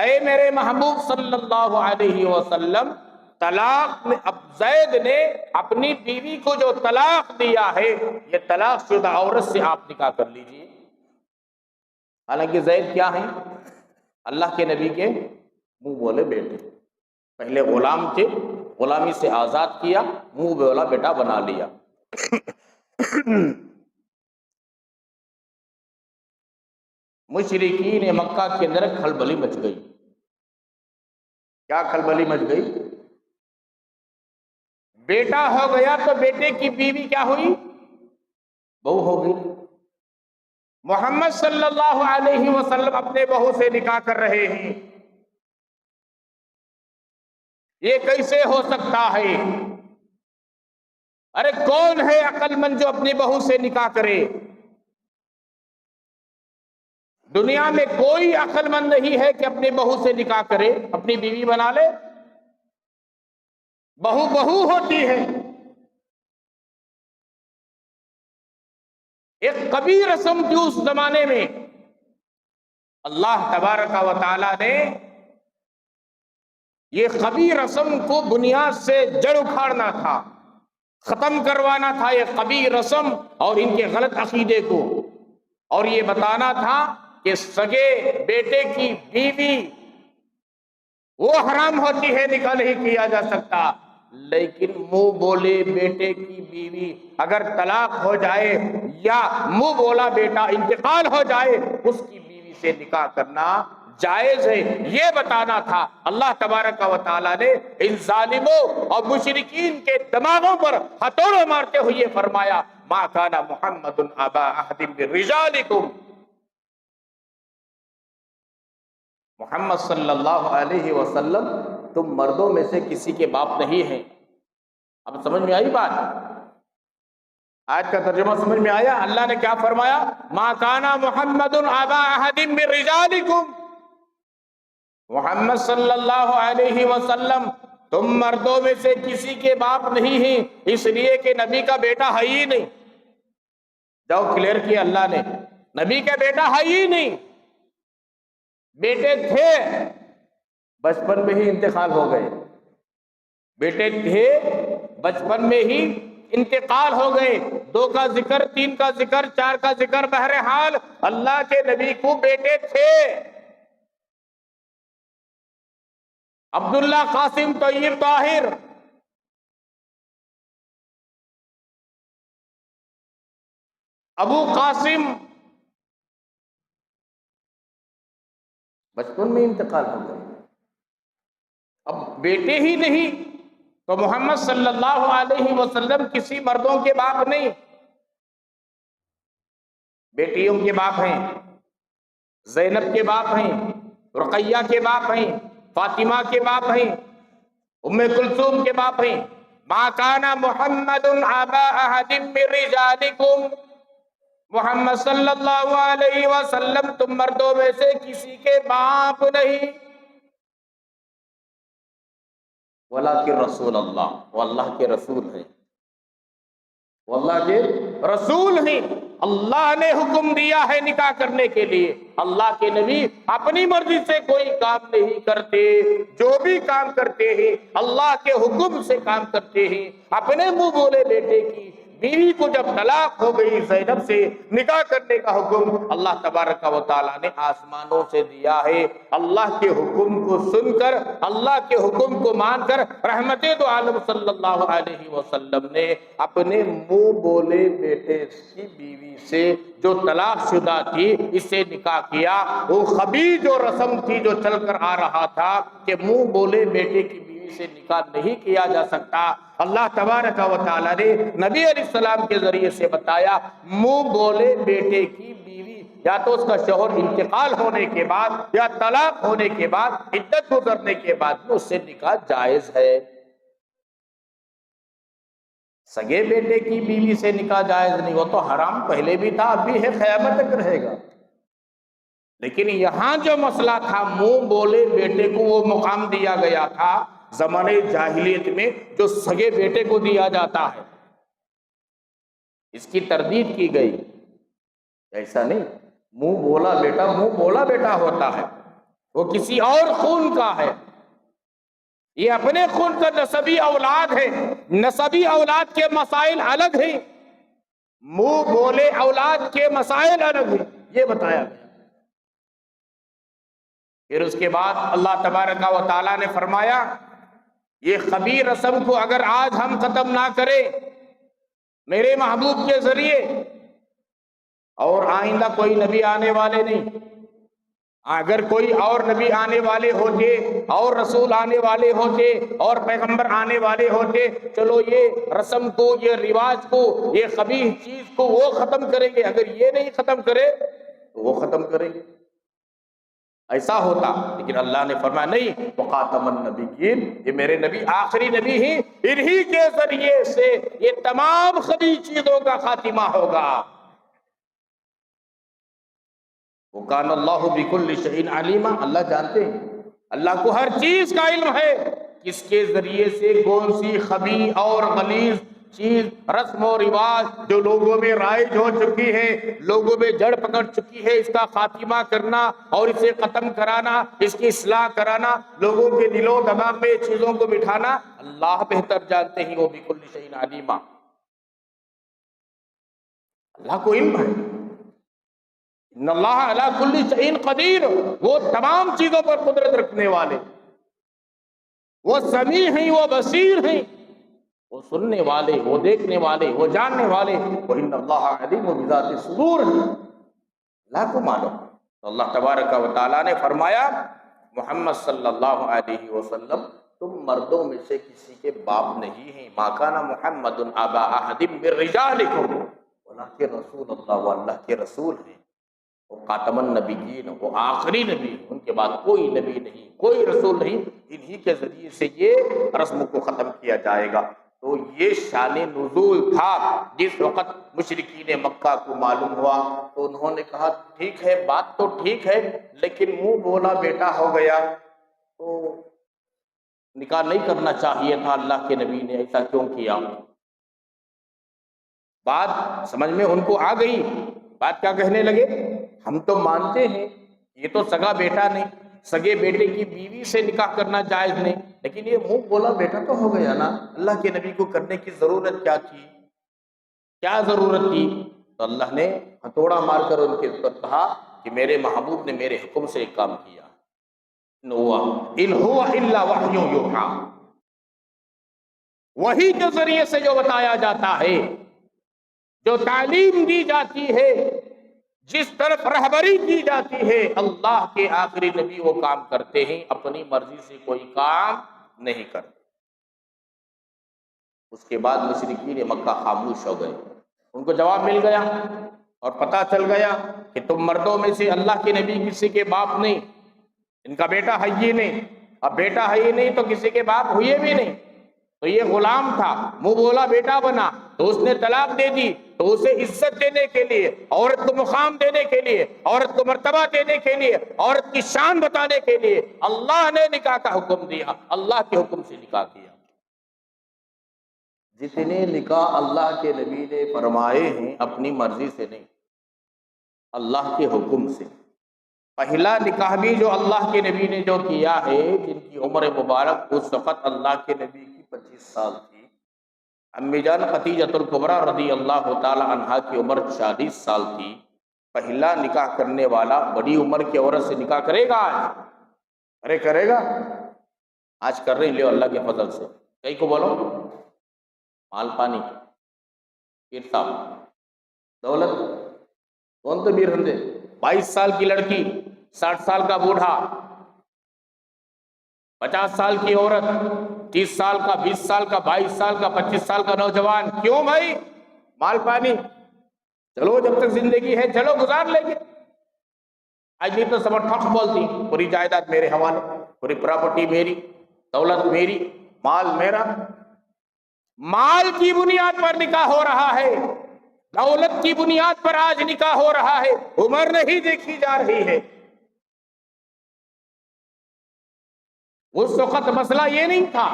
Speaker 1: اے میرے محبوب صلی اللہ علیہ وسلم، طلاق میں اب زید نے اپنی بیوی کو جو طلاق دیا ہے، یہ طلاق شدہ عورت سے آپ نکاح کر لیجئے۔ حالانکہ زید کیا ہیں؟ اللہ کے نبی کے منہ بولے بیٹے، پہلے غلام تھے، غلامی سے آزاد کیا، منہ بولا بیٹا بنا لیا۔ مشرکین مکہ کے اندر کھلبلی مچ گئی۔ کیا کھلبلی مچ گئی؟ بیٹا ہو گیا تو بیٹے کی بیوی کیا ہوئی؟ بہو ہو گئی۔ محمد صلی اللہ علیہ وسلم اپنے بہو سے نکاح کر رہے ہیں، یہ کیسے ہو سکتا ہے؟ ارے کون ہے عقل مند جو اپنی بہو سے نکاح کرے؟ دنیا میں کوئی عقل مند نہیں ہے کہ اپنی بہو سے نکاح کرے، اپنی بیوی بنا لے۔ بہو بہو ہوتی ہے۔ ایک کبھی رسم تھی اس زمانے میں، اللہ تبارک و تعالی نے یہ کبھی رسم کو بنیاد سے جڑ اکھاڑنا تھا، ختم کروانا تھا یہ کبھی رسم اور ان کے غلط عقیدے کو، اور یہ بتانا تھا کہ سگے بیٹے کی بیوی وہ حرام ہوتی ہے، نکاح نہیں کیا جا سکتا، لیکن منہ بولے بیٹے کی بیوی اگر طلاق ہو جائے یا منہ بولا بیٹا انتقال ہو جائے، اس کی بیوی سے نکاح کرنا جائز ہے، یہ بتانا تھا۔ اللہ تبارک و تعالیٰ نے ان ظالموں اور مشرکین کے دماغوں پر ہتھوڑا مارتے ہوئے یہ فرمایا، ما کان محمد ابا احد من رجالکم، محمد صلی اللہ علیہ وسلم تم مردوں میں سے کسی کے باپ نہیں ہیں۔ اب سمجھ میں آئی بات؟ آیت کا ترجمہ سمجھ میں آیا؟ اللہ نے کیا فرمایا؟ ما کان محمد ابا احد من رجالکم، محمد صلی اللہ علیہ وسلم تم مردوں میں سے کسی کے باپ نہیں ہیں، اس لیے کہ نبی کا بیٹا ہے ہی نہیں۔ جاؤ کلیئر کیا اللہ نے، نبی کا بیٹا ہے ہی نہیں، بیٹے تھے بچپن میں ہی انتقال ہو گئے، بیٹے تھے بچپن میں ہی انتقال ہو گئے، 2 کا ذکر، 3 کا ذکر، 4 کا ذکر، بہرحال اللہ کے نبی کو بیٹے تھے۔ عبداللہ، قاسم، طیب، طاہر، ابو قاسم بچپن میں انتقال ہو گئے۔ اب بیٹے ہی نہیں تو محمد صلی اللہ علیہ وسلم کسی مردوں کے باپ نہیں، بیٹیوں کے باپ ہیں، زینب کے باپ ہیں، رقیہ کے باپ ہیں، فاطمہ کے باپ ہیں، ام کلثوم کے باپ ہیں۔ ما کان محمد ابا احد من رجالکم، محمد صلی اللہ علیہ وسلم تم مردوں میں سے کسی کے باپ نہیں، ولیکن رسول اللہ، وہ اللہ کے رسول ہیں، وہ اللہ کے رسول ہیں۔ اللہ نے حکم دیا ہے نکاح کرنے کے لیے، اللہ کے نبی اپنی مرضی سے کوئی کام نہیں کرتے، جو بھی کام کرتے ہیں اللہ کے حکم سے کام کرتے ہیں۔ اپنے منہ بولے بیٹے کی بیوی کو جب طلاق ہو گئی زینب سے نکاح کرنے کا حکم اللہ تبارک و تعالیٰ نے آسمانوں سے دیا ہے۔ اللہ کے حکم کو سن کر، اللہ کے حکم کو مان کر رحمت دو عالم صلی اللہ علیہ وسلم نے اپنے منہ بولے بیٹے کی بیوی سے جو طلاق شدہ تھی اس سے نکاح کیا۔ وہ خبیث جو رسم تھی جو چل کر آ رہا تھا کہ منہ بولے بیٹے کی بیوی سے نکاح نہیں کیا جا سکتا، اللہ تبارک و تعالیٰ نے نبی علیہ السلام کے ذریعے سے بتایا منہ بولے بیٹے کی بیوی یا تو اس کا شوہر انتقال ہونے کے بعد یا طلاق ہونے کے بعد عدت گزرنے کے بعد میں اس سے نکاح جائز ہے۔ سگے بیٹے کی بیوی سے نکاح جائز نہیں، وہ تو حرام پہلے بھی تھا اب بھی ہے، قیامت تک رہے گا۔ لیکن یہاں جو مسئلہ تھا منہ بولے بیٹے کو وہ مقام دیا گیا تھا زمانے جاہلیت میں جو سگے بیٹے کو دیا جاتا ہے، اس کی تردید کی گئی۔ ایسا نہیں، منہ بولا بیٹا ہوتا ہے، وہ کسی اور خون کا ہے، یہ اپنے خون کا نسبی اولاد ہے، نسبی اولاد کے مسائل الگ ہیں، منہ بولے اولاد کے مسائل الگ ہیں، یہ بتایا گیا۔ پھر اس کے بعد اللہ تبارک و تعالیٰ نے فرمایا یہ خبیث رسم کو اگر آج ہم ختم نہ کریں میرے محبوب کے ذریعے، اور آئندہ کوئی نبی آنے والے نہیں، اگر کوئی اور نبی آنے والے ہوتے اور رسول آنے والے ہوتے اور پیغمبر آنے والے ہوتے، چلو یہ رسم کو، یہ رواج کو، یہ خبیث چیز کو وہ ختم کریں گے، اگر یہ نہیں ختم کرے تو وہ ختم کریں گے، ایسا ہوتا۔ لیکن اللہ نے فرمایا نہیں، وخاتم النبیین، یہ میرے نبی آخری نبی ہیں، انہی کے ذریعے سے یہ تمام خبیث چیزوں کا خاتمہ ہوگا۔ وَكَانَ اللَّهُ بِكُلِّ شَيْءٍ عَلِيمًا، اللہ جانتے ہیں، اللہ کو ہر چیز کا علم ہے، کس کے ذریعے سے کون سی خبیث اور غلیظ چیز، رسم و رواج جو لوگوں میں رائج ہو چکی ہے، لوگوں میں جڑ پکڑ چکی ہے، اس کا خاتمہ کرنا اور اسے ختم کرانا، اس کی اصلاح کرانا، لوگوں کے دل و دماغ میں چیزوں کو بٹھانا اللہ بہتر جانتے ہیں۔ وہ بِكُلِّ شَيْءٍ عَلِيمًا، اللہ کو علم ہے۔ ان اللہ علی کل شیء قدیر، وہ تمام چیزوں پر قدرت رکھنے والے، وہ سمیع ہیں، وہ بصیر ہیں، وہ سننے والے، وہ دیکھنے والے، وہ جاننے والے، وَإِنَّ اللَّهَ عَلِيمٌ بِذَاتِ الصُّدُورِ، اللہ کو معلوم۔ تو اللہ تبارک و تعالیٰ نے فرمایا محمد صلی اللہ علیہ وسلم تم مردوں میں سے کسی کے باپ نہیں ہیں، مَا كَانَ مُحَمَّدٌ أَبَا أَحَدٍ مِّن رِّجَالِكُمْ، وَلَٰكِنَّ رَسُولَ اللَّهِ، وہ اللہ کے رسول ہیں، وہ خاتم النبیین، وہ آخری نبی، ان کے بعد کوئی نبی نہیں، کوئی رسول نہیں، انہی کے ذریعے سے یہ رسم کو ختم کیا جائے گا۔ تو یہ شان نزول تھا۔ جس وقت مشرکین مکہ کو معلوم ہوا تو انہوں نے کہا ٹھیک ہے، بات تو ٹھیک ہے، لیکن منہ بولا بیٹا ہو گیا تو نکاح نہیں کرنا چاہیے تھا، اللہ کے نبی نے ایسا کیوں کیا؟ بات سمجھ میں ان کو آ گئی، بات کیا کہنے لگے، ہم تو مانتے ہیں یہ تو سگا بیٹا نہیں، سگے بیٹے کی بیوی سے نکاح کرنا جائز نہیں، لیکن یہ منہ بولا بیٹا تو ہو گیا نا، اللہ کے نبی کو کرنے کی ضرورت کیا تھی، کیا ضرورت تھی؟ تو اللہ نے ہتھوڑا مار کر ان کے اوپر کہا کہ میرے محبوب نے میرے حکم سے ایک کام کیا، ان ہوا الا وحی یوحی، وحی کے ذریعے سے جو بتایا جاتا ہے، جو تعلیم دی جاتی ہے، جس طرف رہبری کی جاتی ہے، اللہ کے آخری نبی وہ کام کرتے ہیں، اپنی مرضی سے کوئی کام نہیں کرتے۔ اس کے بعد مشرکین مکہ خاموش ہو گئے، ان کو جواب مل گیا اور پتہ چل گیا کہ تم مردوں میں سے اللہ کے نبی کسی کے باپ نہیں، ان کا بیٹا ہے ہی نہیں، اب بیٹا ہے ہی نہیں تو کسی کے باپ ہوئے بھی نہیں، تو یہ غلام تھا، منہ بولا بیٹا بنا، تو اس نے طلاق دے دی، تو اسے عزت دینے کے لیے، عورت کو مقام دینے کے لیے، عورت کو مرتبہ دینے کے لیے، عورت کی شان بتانے کے لیے اللہ نے نکاح کا حکم دیا، اللہ کے حکم سے نکاح کیا۔ جتنے نکاح اللہ کے نبی نے فرمائے ہیں اپنی مرضی سے نہیں، اللہ کے حکم سے۔ پہلا نکاح بھی جو اللہ کے نبی نے جو کیا ہے، جن کی عمر مبارک اس وقت اللہ کے نبی کی 25 سال تھی، امی جان خدیجۃ الکبریٰ رضی اللہ تعالی عنہا کی عمر 40 سال تھی. پہلا نکاح کرنے والا بڑی عمر کی عورت سے نکاح کرے گا آج؟ ارے کرے گا. آج کر رہے ہیں، لے اللہ کے فضل سے. کئی کو بولو، مال پانی، پیر صاحب، دولت، کون تو بیر ہندے، 22 سال کی لڑکی، 60 سال کا بوڑھا، 50 سال کی عورت، 30 سال کا، 20 سال کا، 22 سال کا، 25 سال کا نوجوان. کیوں بھائی؟ مال پانی. چلو جب تک زندگی ہے چلو گزار لیں گے. آج نہیں تو سب ٹھک بولتی، پوری جائیداد میرے حوالے، پوری پراپرٹی میری، دولت میری، مال میرا. مال کی بنیاد پر نکاح ہو رہا ہے، دولت کی بنیاد پر آج نکاح ہو رہا ہے، عمر نہیں دیکھی جا رہی ہے. اس وقت مسئلہ یہ نہیں تھا.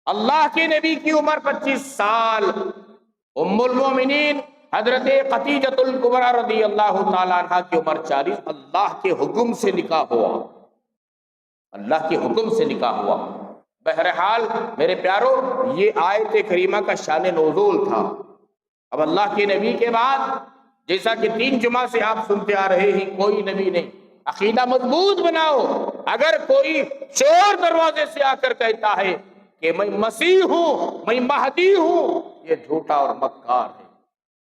Speaker 1: اللہ کے نبی کی عمر 25 سال، ام المومنین حضرت خدیجۃ الکبریٰ رضی اللہ تعالیٰ عنہ کی عمر 40. اللہ کے حکم سے نکاح ہوا، اللہ کے حکم سے نکاح ہوا. بہرحال میرے پیارو، یہ آیت کریمہ کا شان نزول تھا. اب اللہ کے نبی کے بعد، جیسا کہ 3 جمعہ سے آپ سنتے آ رہے ہیں، کوئی نبی نہیں. عقیدہ مضبوط بناؤ. اگر کوئی چور دروازے سے آ کر کہتا ہے کہ میں مسیح ہوں، میں مہدی ہوں، یہ جھوٹا اور مکار ہے.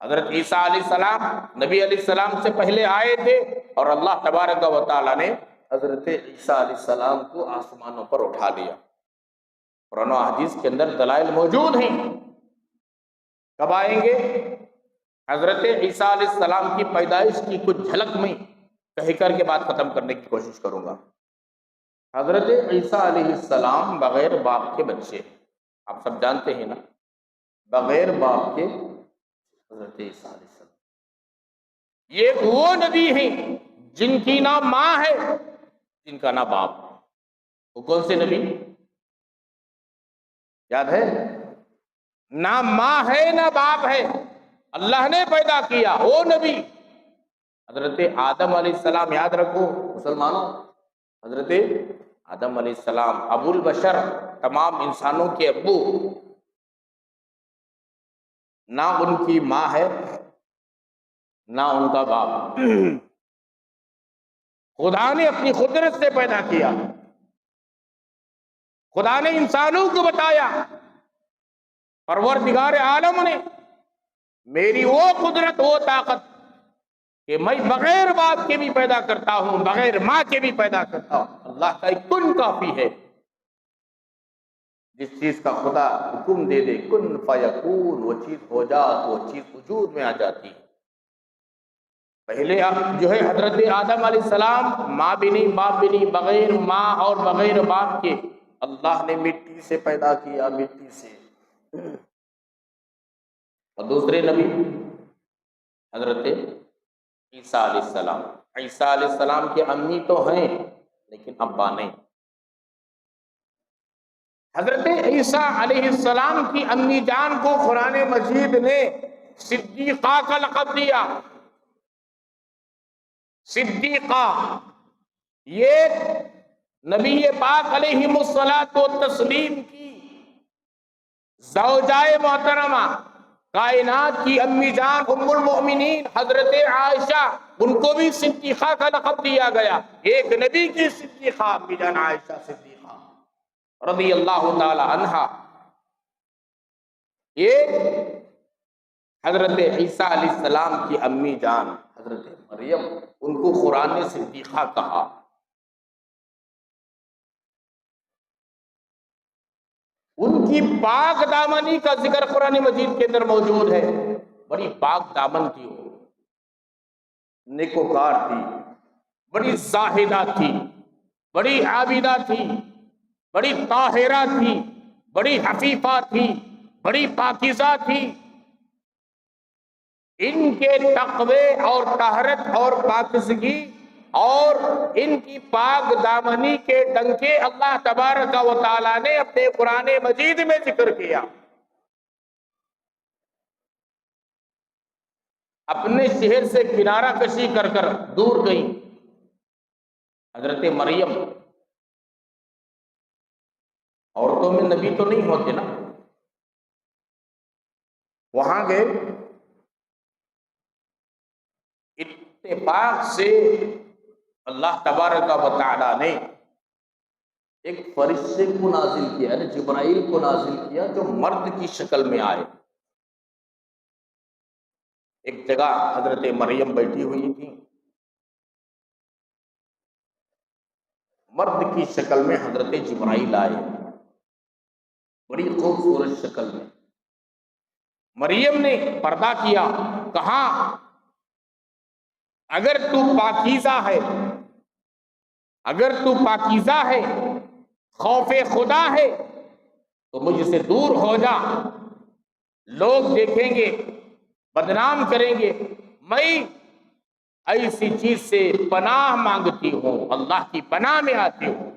Speaker 1: حضرت عیسیٰ علیہ السلام نبی علیہ السلام سے پہلے آئے تھے، اور اللہ تبارک و تعالیٰ نے حضرت عیسیٰ علیہ السلام کو آسمانوں پر اٹھا لیا. قرآن و حدیث کے اندر دلائل موجود ہیں. کب آئیں گے؟ حضرت عیسیٰ علیہ السلام کی پیدائش کی کچھ جھلک میں کہہ کر کے بات ختم کرنے کی کوشش کروں گا. حضرت عیسیٰ علیہ السلام بغیر باپ کے بچے، آپ سب جانتے ہیں نا، بغیر باپ کے حضرت عیسیٰ علیہ السلام. یہ وہ نبی ہیں جن کی نہ ماں ہے، جن کا نہ باپ. وہ کون سے نبی یاد ہے؟ نہ ماں ہے نہ باپ ہے، اللہ نے پیدا کیا وہ نبی. حضرت آدم علیہ السلام، یاد رکھو مسلمانوں، حضرت آدم علیہ السلام ابو البشر، تمام انسانوں کے ابو. نہ ان کی ماں ہے نہ ان کا باپ. خدا نے اپنی قدرت سے پیدا کیا. خدا نے انسانوں کو بتایا، پروردگار عالم نے، میری وہ قدرت، وہ طاقت کہ میں بغیر باپ کے بھی پیدا کرتا ہوں، بغیر ماں کے بھی پیدا کرتا ہوں. اللہ کا ایک کن کافی ہے. جس چیز کا خدا حکم دے دے کن فیکون، وہ چیز ہو جا تو وہ چیز وجود میں آ جاتی ہے. پہلے جو ہے حضرت آدم علیہ السلام ماں بھی نہیں باپ بھی نہیں، بغیر ماں اور بغیر باپ کے اللہ نے مٹی سے پیدا کیا، مٹی سے. اور دوسرے نبی حضرت عیسیٰ علیہ السلام. عیسیٰ علیہ السلام کے امی تو ہیں لیکن ابا نہیں. حضرت عیسیٰ علیہ السلام کی امی جان کو قرآن مجید نے صدیقہ کا لقب دیا. صدیقہ، یہ نبی پاک علیہ الصلاۃ والتسلیم کی زوجائے محترمہ، کائنات کی امی جان ام المؤمنین حضرت عائشہ، ان کو بھی صدیقہ کا لقب دیا گیا. ایک نبی کی صدیقہ امی جان عائشہ صدیقہ رضی اللہ تعالی عنہا. یہ حضرت عیسیٰ علیہ السلام کی امی جان حضرت مریم، ان کو قرآن نے صدیقہ کہا. ان کی پاک دامنی کا ذکر قرآن مجید کے اندر موجود ہے. بڑی پاک دامن تھی، وہ نیکوکار تھی، بڑی زاہدہ تھی، بڑی عابدہ تھی، بڑی طاہرہ تھی، بڑی حفیفہ تھی، بڑی پاکیزہ تھی. ان کے تقوی اور طہارت اور پاکیزگی اور ان کی پاک دامنی کے ڈنکے اللہ تبارک و تعالیٰ نے اپنے قرآن مجید میں ذکر کیا. اپنے شہر سے کنارہ کشی کر کر دور گئی. حضرت مریم، عورتوں میں نبی تو نہیں ہوتے نا، وہاں گئے، اتفاق سے اللہ تبارک و تعالی نے ایک فرشتے کو نازل کیا، یعنی جبرائیل کو نازل کیا، جو مرد کی شکل میں آئے۔ ایک جگہ حضرت مریم بیٹھی ہوئی تھی، مرد کی شکل میں حضرت جبرائیل آئے، بڑی خوبصورت شکل میں۔ مریم نے پردہ کیا، کہا اگر تو پاکیزہ ہے، اگر تو پاکیزہ ہے، خوف خدا ہے، تو مجھ سے دور ہو جا، لوگ دیکھیں گے، بدنام کریں گے۔ میں ایسی چیز سے پناہ مانگتی ہوں، اللہ کی پناہ میں آتی ہوں۔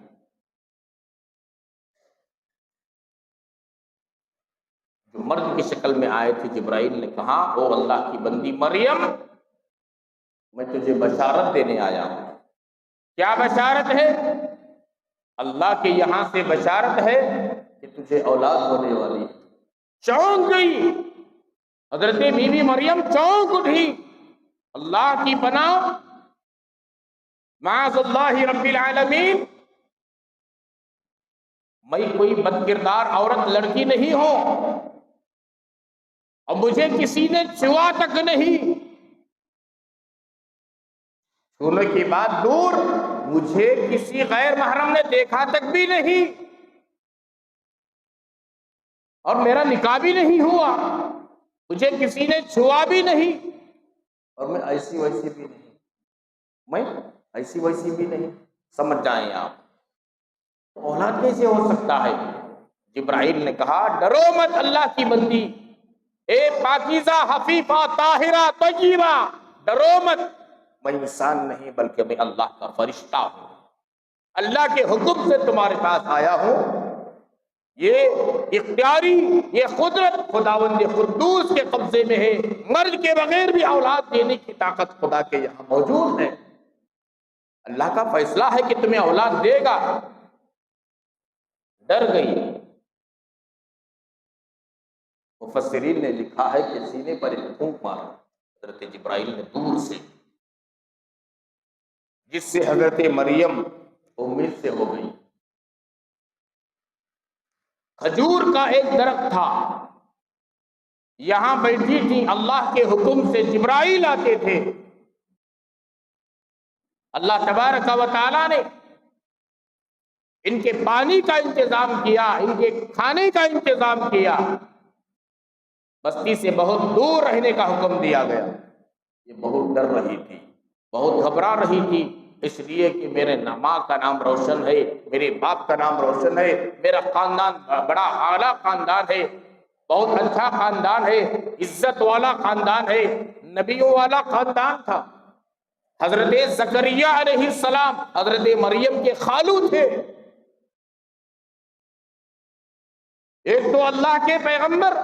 Speaker 1: جو مرد کی شکل میں آئے تھے جبرائیل نے کہا، او اللہ کی بندی مریم، میں تجھے بشارت دینے آیا ہوں۔ کیا بشارت ہے؟ اللہ کے یہاں سے بشارت ہے کہ تجھے اولاد ہونے والی ہے۔ چونک گئی حضرت بی بی مریم، چونک اٹھی، اللہ کی پناہ، معاذ اللہ رب العالمین، میں کوئی بد کردار عورت لڑکی نہیں ہوں، اور مجھے کسی نے چھوا تک نہیں، چھونے کی بات دور، مجھے کسی غیر محرم نے دیکھا تک بھی نہیں، اور میرا نکاح بھی نہیں ہوا، مجھے کسی نے چھوا بھی نہیں، اور میں ایسی ویسی بھی نہیں، میں ایسی ویسی بھی نہیں۔ سمجھ جائیں آپ، اولاد کیسے ہو سکتا ہے؟ جبرائیل نے کہا ڈرو مت اللہ کی بندی، اے پاکیزہ حفیفہ طاہرہ طیبہ، ڈرو مت، میں انسان نہیں بلکہ میں اللہ کا فرشتہ ہوں، اللہ کے حکم سے تمہارے پاس آیا ہوں۔ یہ اختیاری، یہ قدرت خداوند قدوس کے قبضے میں ہے، مرد کے بغیر بھی اولاد دینے کی طاقت خدا کے یہاں موجود ہے۔ اللہ کا فیصلہ ہے کہ تمہیں اولاد دے گا۔ ڈر گئی۔ مفسرین نے لکھا ہے کہ سینے پر ایک پھونک مارا حضرت جبرائیل نے دور سے، جس سے حضرت مریم امید سے ہو گئی۔ کھجور کا ایک درخت تھا، یہاں بیٹھی تھی، اللہ کے حکم سے جبرائیل آتے تھے، اللہ تبارک و تعالی نے ان کے پانی کا انتظام کیا، ان کے کھانے کا انتظام کیا، بستی سے بہت دور رہنے کا حکم دیا گیا۔ یہ بہت ڈر رہی تھی، بہت گھبرا رہی تھی، اس لیے کہ میرے ماں کا نام روشن ہے، میرے باپ کا نام روشن ہے، میرا خاندان بڑا اعلیٰ خاندان ہے، بہت اچھا خاندان ہے، عزت والا خاندان ہے، نبیوں والا خاندان تھا۔ حضرت زکریا علیہ السلام حضرت مریم کے خالو تھے، ایک تو اللہ کے پیغمبر،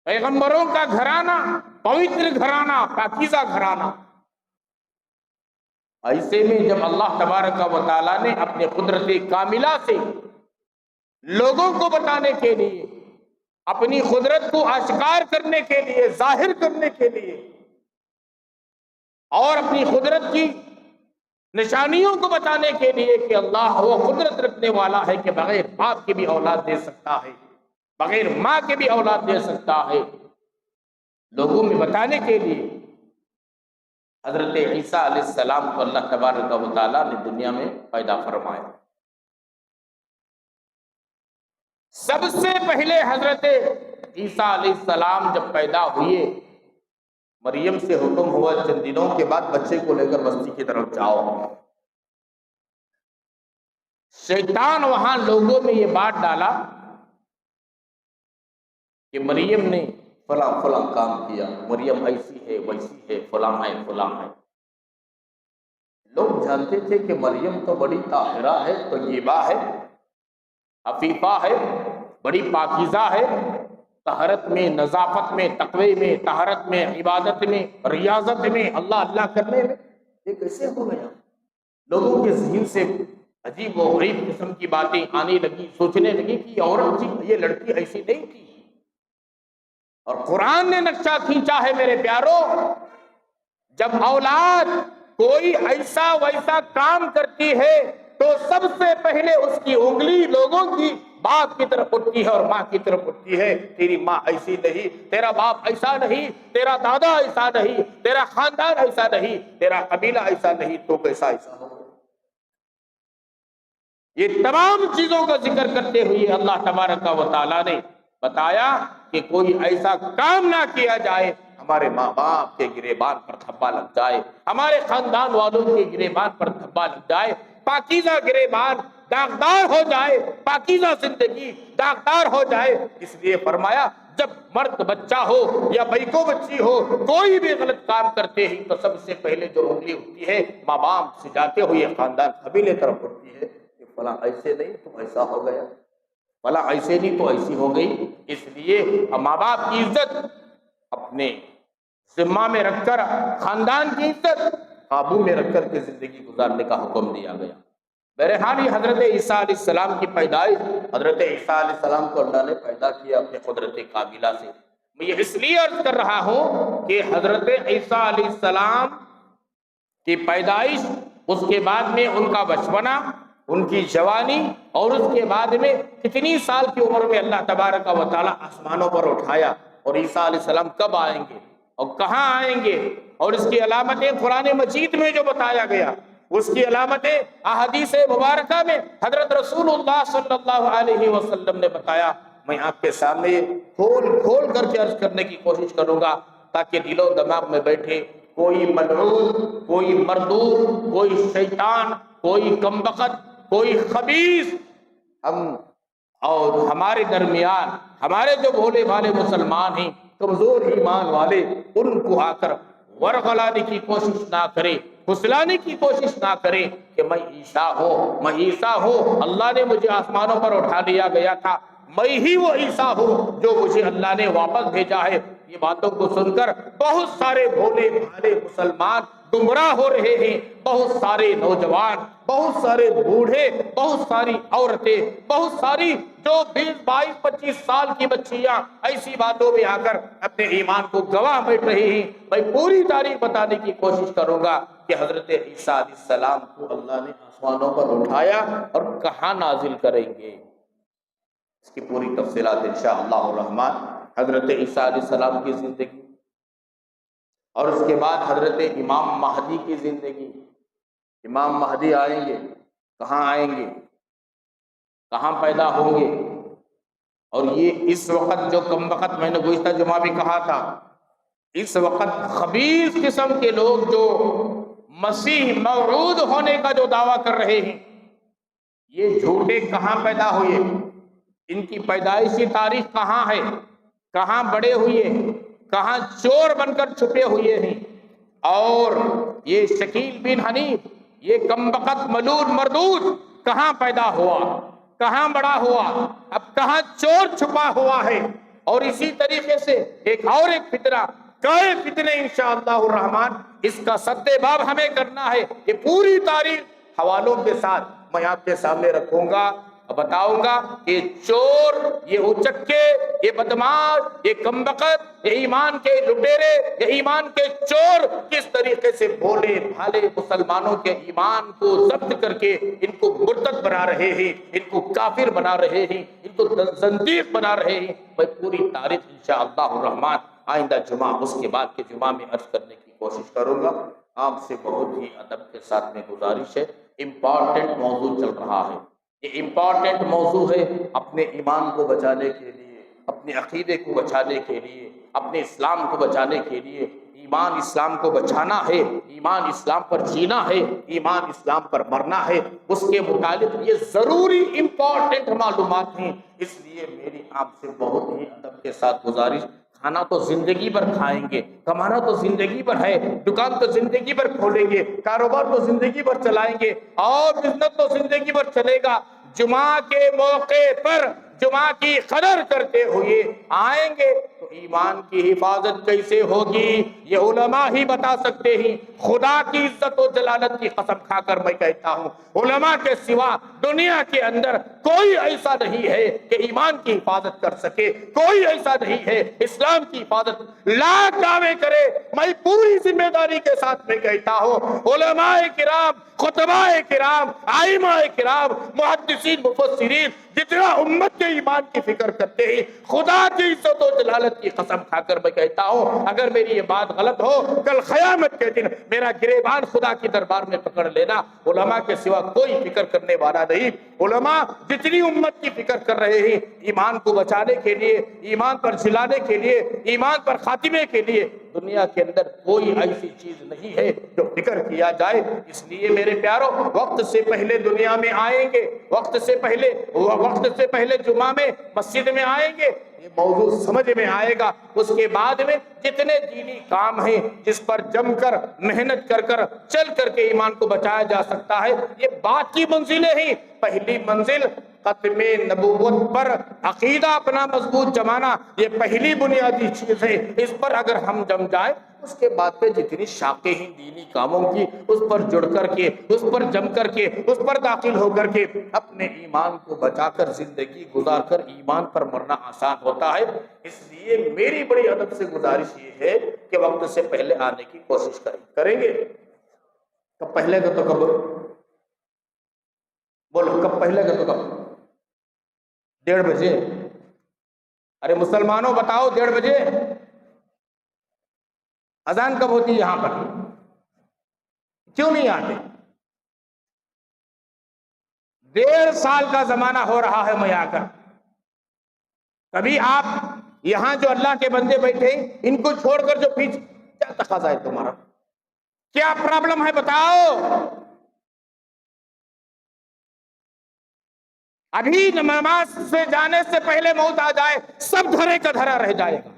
Speaker 1: پیغمبروں کا گھرانہ، پوتر گھرانہ، پاکیزہ گھرانہ۔ ایسے میں جب اللہ تبارک و تعالیٰ نے اپنے قدرت کاملہ سے لوگوں کو بتانے کے لیے، اپنی قدرت کو آشکار کرنے کے لیے، ظاہر کرنے کے لیے، اور اپنی قدرت کی نشانیوں کو بتانے کے لیے کہ اللہ وہ قدرت رکھنے والا ہے کہ بغیر باپ کے بھی اولاد دے سکتا ہے، بغیر ماں کے بھی اولاد دے سکتا ہے، لوگوں میں بتانے کے لیے حضرت عیسیٰ علیہ السلام کو اللہ تبارک و تعالیٰ نے دنیا میں پیدا فرمایا۔ سب سے پہلے حضرت عیسیٰ علیہ السلام جب پیدا ہوئے، مریم سے حکم ہوا چند دنوں کے بعد بچے کو لے کر بستی کی طرف جاؤ۔ شیطان وہاں لوگوں میں یہ بات ڈالا کہ مریم نے فلاں فلاں کام کیا، مریم ایسی ہے، ویسی ہے، فلاں ہے، فلاں ہے۔ لوگ جانتے تھے کہ مریم تو بڑی طاہرہ ہے، طیبہ ہے، عفیفہ ہے، بڑی پاکیزہ ہے، طہارت میں، نظافت میں، تقوی میں، طہارت میں، عبادت میں، ریاضت میں، اللہ اللہ کرنے میں، یہ کیسے ہو گیا؟ لوگوں کے ذہن سے عجیب و غریب قسم کی باتیں آنے لگی، سوچنے لگی کہ یہ عورت تھی، یہ لڑکی ایسی نہیں تھی۔ اور قرآن نے نقشہ کھینچا ہے میرے پیاروں، جب اولاد کوئی ایسا ویسا کام کرتی ہے تو سب سے پہلے اس کی انگلی لوگوں کی باپ کی طرف اٹھتی ہے اور ماں کی طرف اٹھتی ہے، تیری ماں ایسی نہیں، تیرا باپ ایسا نہیں، تیرا دادا ایسا نہیں، تیرا خاندان ایسا نہیں، تیرا قبیلہ ایسا نہیں، تو کیسا ایسا ہو۔ یہ تمام چیزوں کا ذکر کرتے ہوئے اللہ تبارک و تعالیٰ نے بتایا کہ کوئی ایسا کام نہ کیا جائے ہمارے ماں باپ کے گریبان پر دھبا لگ جائے، ہمارے خاندان والوں کے گریبان پر دھبا لگ جائے، پاکیزہ گریبان داغدار ہو جائے، پاکیزہ زندگی داغدار ہو جائے۔ اس لیے فرمایا جب مرد بچہ ہو یا بیکو بچی ہو کوئی بھی غلط کام کرتے ہی تو سب سے پہلے جو انگلی اٹھتی ہے ماں باپ سے جاتے ہوئے خاندان قبیلے طرف اٹھتی ہے کہ فلاں ایسے نہیں تو ایسا ہو گیا، فلاں ایسے نہیں تو ایسی ہو گئی۔ اس لیے ماں باپ کی عزت اپنے ذمہ میں رکھ کر، خاندان کی عزت قابو میں رکھ کر کے زندگی گزارنے کا حکم دیا گیا۔ بہرحال یہ حضرت عیسیٰ علیہ السلام کی پیدائش، حضرت عیسیٰ علیہ السلام کو اللہ نے پیدا کیا اپنے قدرت کاملہ سے۔ میں یہ اس لیے عرض کر رہا ہوں کہ حضرت عیسیٰ علیہ السلام کی پیدائش، اس کے بعد میں ان کا بچپنا، ان کی جوانی، اور اس کے بعد میں کتنی سال کی عمر میں اللہ تبارک و تعالیٰ آسمانوں پر اٹھایا، اور عیسیٰ علیہ السلام کب آئیں گے اور کہاں آئیں گے، اور اس کی علامتیں قرآن مجید میں جو بتایا گیا، اس کی علامتیں احادیث مبارکہ میں حضرت رسول اللہ صلی اللہ علیہ وسلم نے بتایا۔ میں آپ کے سامنے کھول کر کے عرض کرنے کی کوشش کروں گا تاکہ دل و دماغ میں بیٹھے۔ کوئی ملعون، کوئی مردود، کوئی شیطان، کوئی کمبخت، کوئی خبیث ہم اور ہمارے درمیان ہمارے جو بھولے بھالے مسلمان ہیں، کمزور ایمان والے، ان کو آ کر ورغلانے کی کوشش نہ کرے، پھسلانے کی کوشش نہ کرے کہ میں عیسیٰ ہوں، میں عیسیٰ ہوں، اللہ نے مجھے آسمانوں پر اٹھا لیا گیا تھا، میں ہی وہ عیسیٰ ہوں جو مجھے اللہ نے واپس بھیجا ہے۔ یہ باتوں کو سن کر بہت سارے بھولے بھالے مسلمان گمراہ ہو رہے ہیں، بہت سارے نوجوان، بہت سارے بوڑھے، بہت ساری عورتیں، بہت ساری جو 20، 22، 25 سال کی بچیاں ایسی باتوں میں آ کر اپنے ایمان کو گواہ بیٹھ رہے ہیں۔ میں پوری تاریخ بتانے کی کوشش کروں گا کہ حضرت عیسیٰ علیہ السلام کو اللہ نے آسمانوں پر اٹھایا اور کہاں نازل کریں گے، اس کی پوری تفصیلات انشاءاللہ الرحمن۔ حضرت عیسیٰ علیہ السلام کی زندگی، اور اس کے بعد حضرت امام مہدی کی زندگی۔ امام مہدی آئیں گے، کہاں آئیں گے، کہاں پیدا ہوں گے، اور یہ اس وقت جو کم وقت میں نے گزشتہ جمعہ بھی کہا تھا، اس وقت خبیث قسم کے لوگ جو مسیح موعود ہونے کا جو دعویٰ کر رہے ہیں، یہ جھوٹے کہاں پیدا ہوئے، ان کی پیدائشی تاریخ کہاں ہے، کہاں بڑے ہوئے، کہاں چور بن کر چھپے ہوئے ہیں، اور یہ شکیل بن حنیف، یہ کمبخت ملعون مردود کہاں پیدا ہوا، کہاں بڑا ہوا، اب کہاں چور چھپا ہوا ہے۔ اور اسی طریقے سے ایک فتنہ، کئے فتنے انشاءاللہ الرحمن، اس کا سد باب ہمیں کرنا ہے۔ یہ پوری تاریخ حوالوں کے ساتھ میں آپ کے سامنے رکھوں گا، بتاؤں گا کہ چور، یہ اچکے، یہ بدماش، یہ کمبخت، یہ ایمان کے لٹیرے، یہ ایمان کے چور کس طریقے سے بھولے بھالے مسلمانوں کے ایمان کو ضبط کر کے ان کو مرتد بنا رہے ہیں، ان کو کافر بنا رہے ہیں، ان کو زندیق بنا رہے ہیں۔ میں پوری تاریخ انشاءاللہ الرحمن آئندہ جمعہ، اس کے بعد کے جمعہ میں عرض کرنے کی کوشش کروں گا۔ آپ سے بہت ہی ادب کے ساتھ میں گزارش ہے، امپورٹنٹ موضوع چل رہا ہے، یہ امپورٹنٹ موضوع ہے اپنے ایمان کو بچانے کے لیے، اپنے عقیدے کو بچانے کے لیے، اپنے اسلام کو بچانے کے لیے۔ ایمان اسلام کو بچانا ہے، ایمان اسلام پر جینا ہے، ایمان اسلام پر مرنا ہے، اس کے متعلق یہ ضروری امپورٹنٹ معلومات ہیں۔ اس لیے میری آپ سے بہت ہی ادب کے ساتھ گزارش، کھانا تو زندگی بھر کھائیں گے، کمانا تو زندگی بھر ہے، دکان تو زندگی بھر کھولیں گے، کاروبار تو زندگی بھر چلائیں گے، اور بزنس تو زندگی بھر چلے گا۔ جمعہ کے موقع پر جمعہ کی قدر کرتے ہوئے آئیں گے، تو ایمان کی حفاظت کیسے ہوگی یہ علماء ہی بتا سکتے ہیں۔ خدا کی عزت و جلالت کی قسم کھا کر میں کہتا ہوں، علماء کے سوا دنیا کے اندر کوئی ایسا نہیں ہے کہ ایمان کی حفاظت کر سکے، کوئی ایسا نہیں ہے اسلام کی حفاظت لاکھ دعوے کرے۔ میں پوری ذمہ داری کے ساتھ میں کہتا ہوں، علماء کرام، خطباء کرام، ائمہ کرام، محدثین، مفسرین جتنا امت کے ایمان کی فکر کرتے ہیں، خدا کی عزت و جلالت کی قسم کھا کر میں کہتا ہوں، اگر میری یہ بات غلط ہو، کل قیامت کے دن میرا گریبان خدا کی دربار میں پکڑ لینا۔ علماء کے سوا کوئی فکر کرنے والا نہیں۔ علماء جتنی امت کی فکر کر رہے ہیں، ایمان کو بچانے کے لیے، ایمان پر جلانے کے لیے، ایمان پر خاتمے کے لیے، دنیا کے اندر کوئی ایسی چیز نہیں ہے جو فکر کیا جائے۔ اس لیے میرے پیارو، وقت سے پہلے دنیا میں آئیں گے، وقت سے پہلے جمعہ میں مسجد میں آئیں گے، یہ موضوع سمجھ میں آئے گا۔ اس کے بعد میں جتنے دینی کام ہیں جس پر جم کر محنت کر چل کر کے ایمان کو بچایا جا سکتا ہے، یہ بات کی منزلیں ہیں۔ پہلی منزل ختم نبوت پر عقیدہ اپنا مضبوط جمانا، یہ پہلی بنیادی چیز ہے۔ اس پر اگر ہم جم جائیں، اس کے بعد پہ جتنی شاخیں ہیں دینی کاموں کی، اس پر جڑ کر کے، اس پر جم کر کے، اس پر داخل ہو کر کے اپنے ایمان کو بچا کر زندگی گزار کر ایمان پر مرنا آسان ہوتا ہے۔ اس لیے میری بڑی ادب سے گزارش یہ ہے کہ وقت سے پہلے آنے کی کوشش کریں گے۔ کب پہلے گا تو کب؟ بولو کب پہلے گا تو کب؟ 1:30 بجے؟ ارے مسلمانوں بتاؤ، 1:30 بجے اذان کب ہوتی ہے یہاں پر؟ کیوں نہیں آتے؟ 1.5 سال کا زمانہ ہو رہا ہے میں آ کر، کبھی آپ یہاں جو اللہ کے بندے بیٹھے ان کو چھوڑ کر جو پیچھے، کیا تقاضا ہے تمہارا؟ کیا پرابلم ہے بتاؤ؟ ابھی نماز سے جانے سے پہلے موت آ جائے، سب دھرے کا دھرا رہ جائے گا۔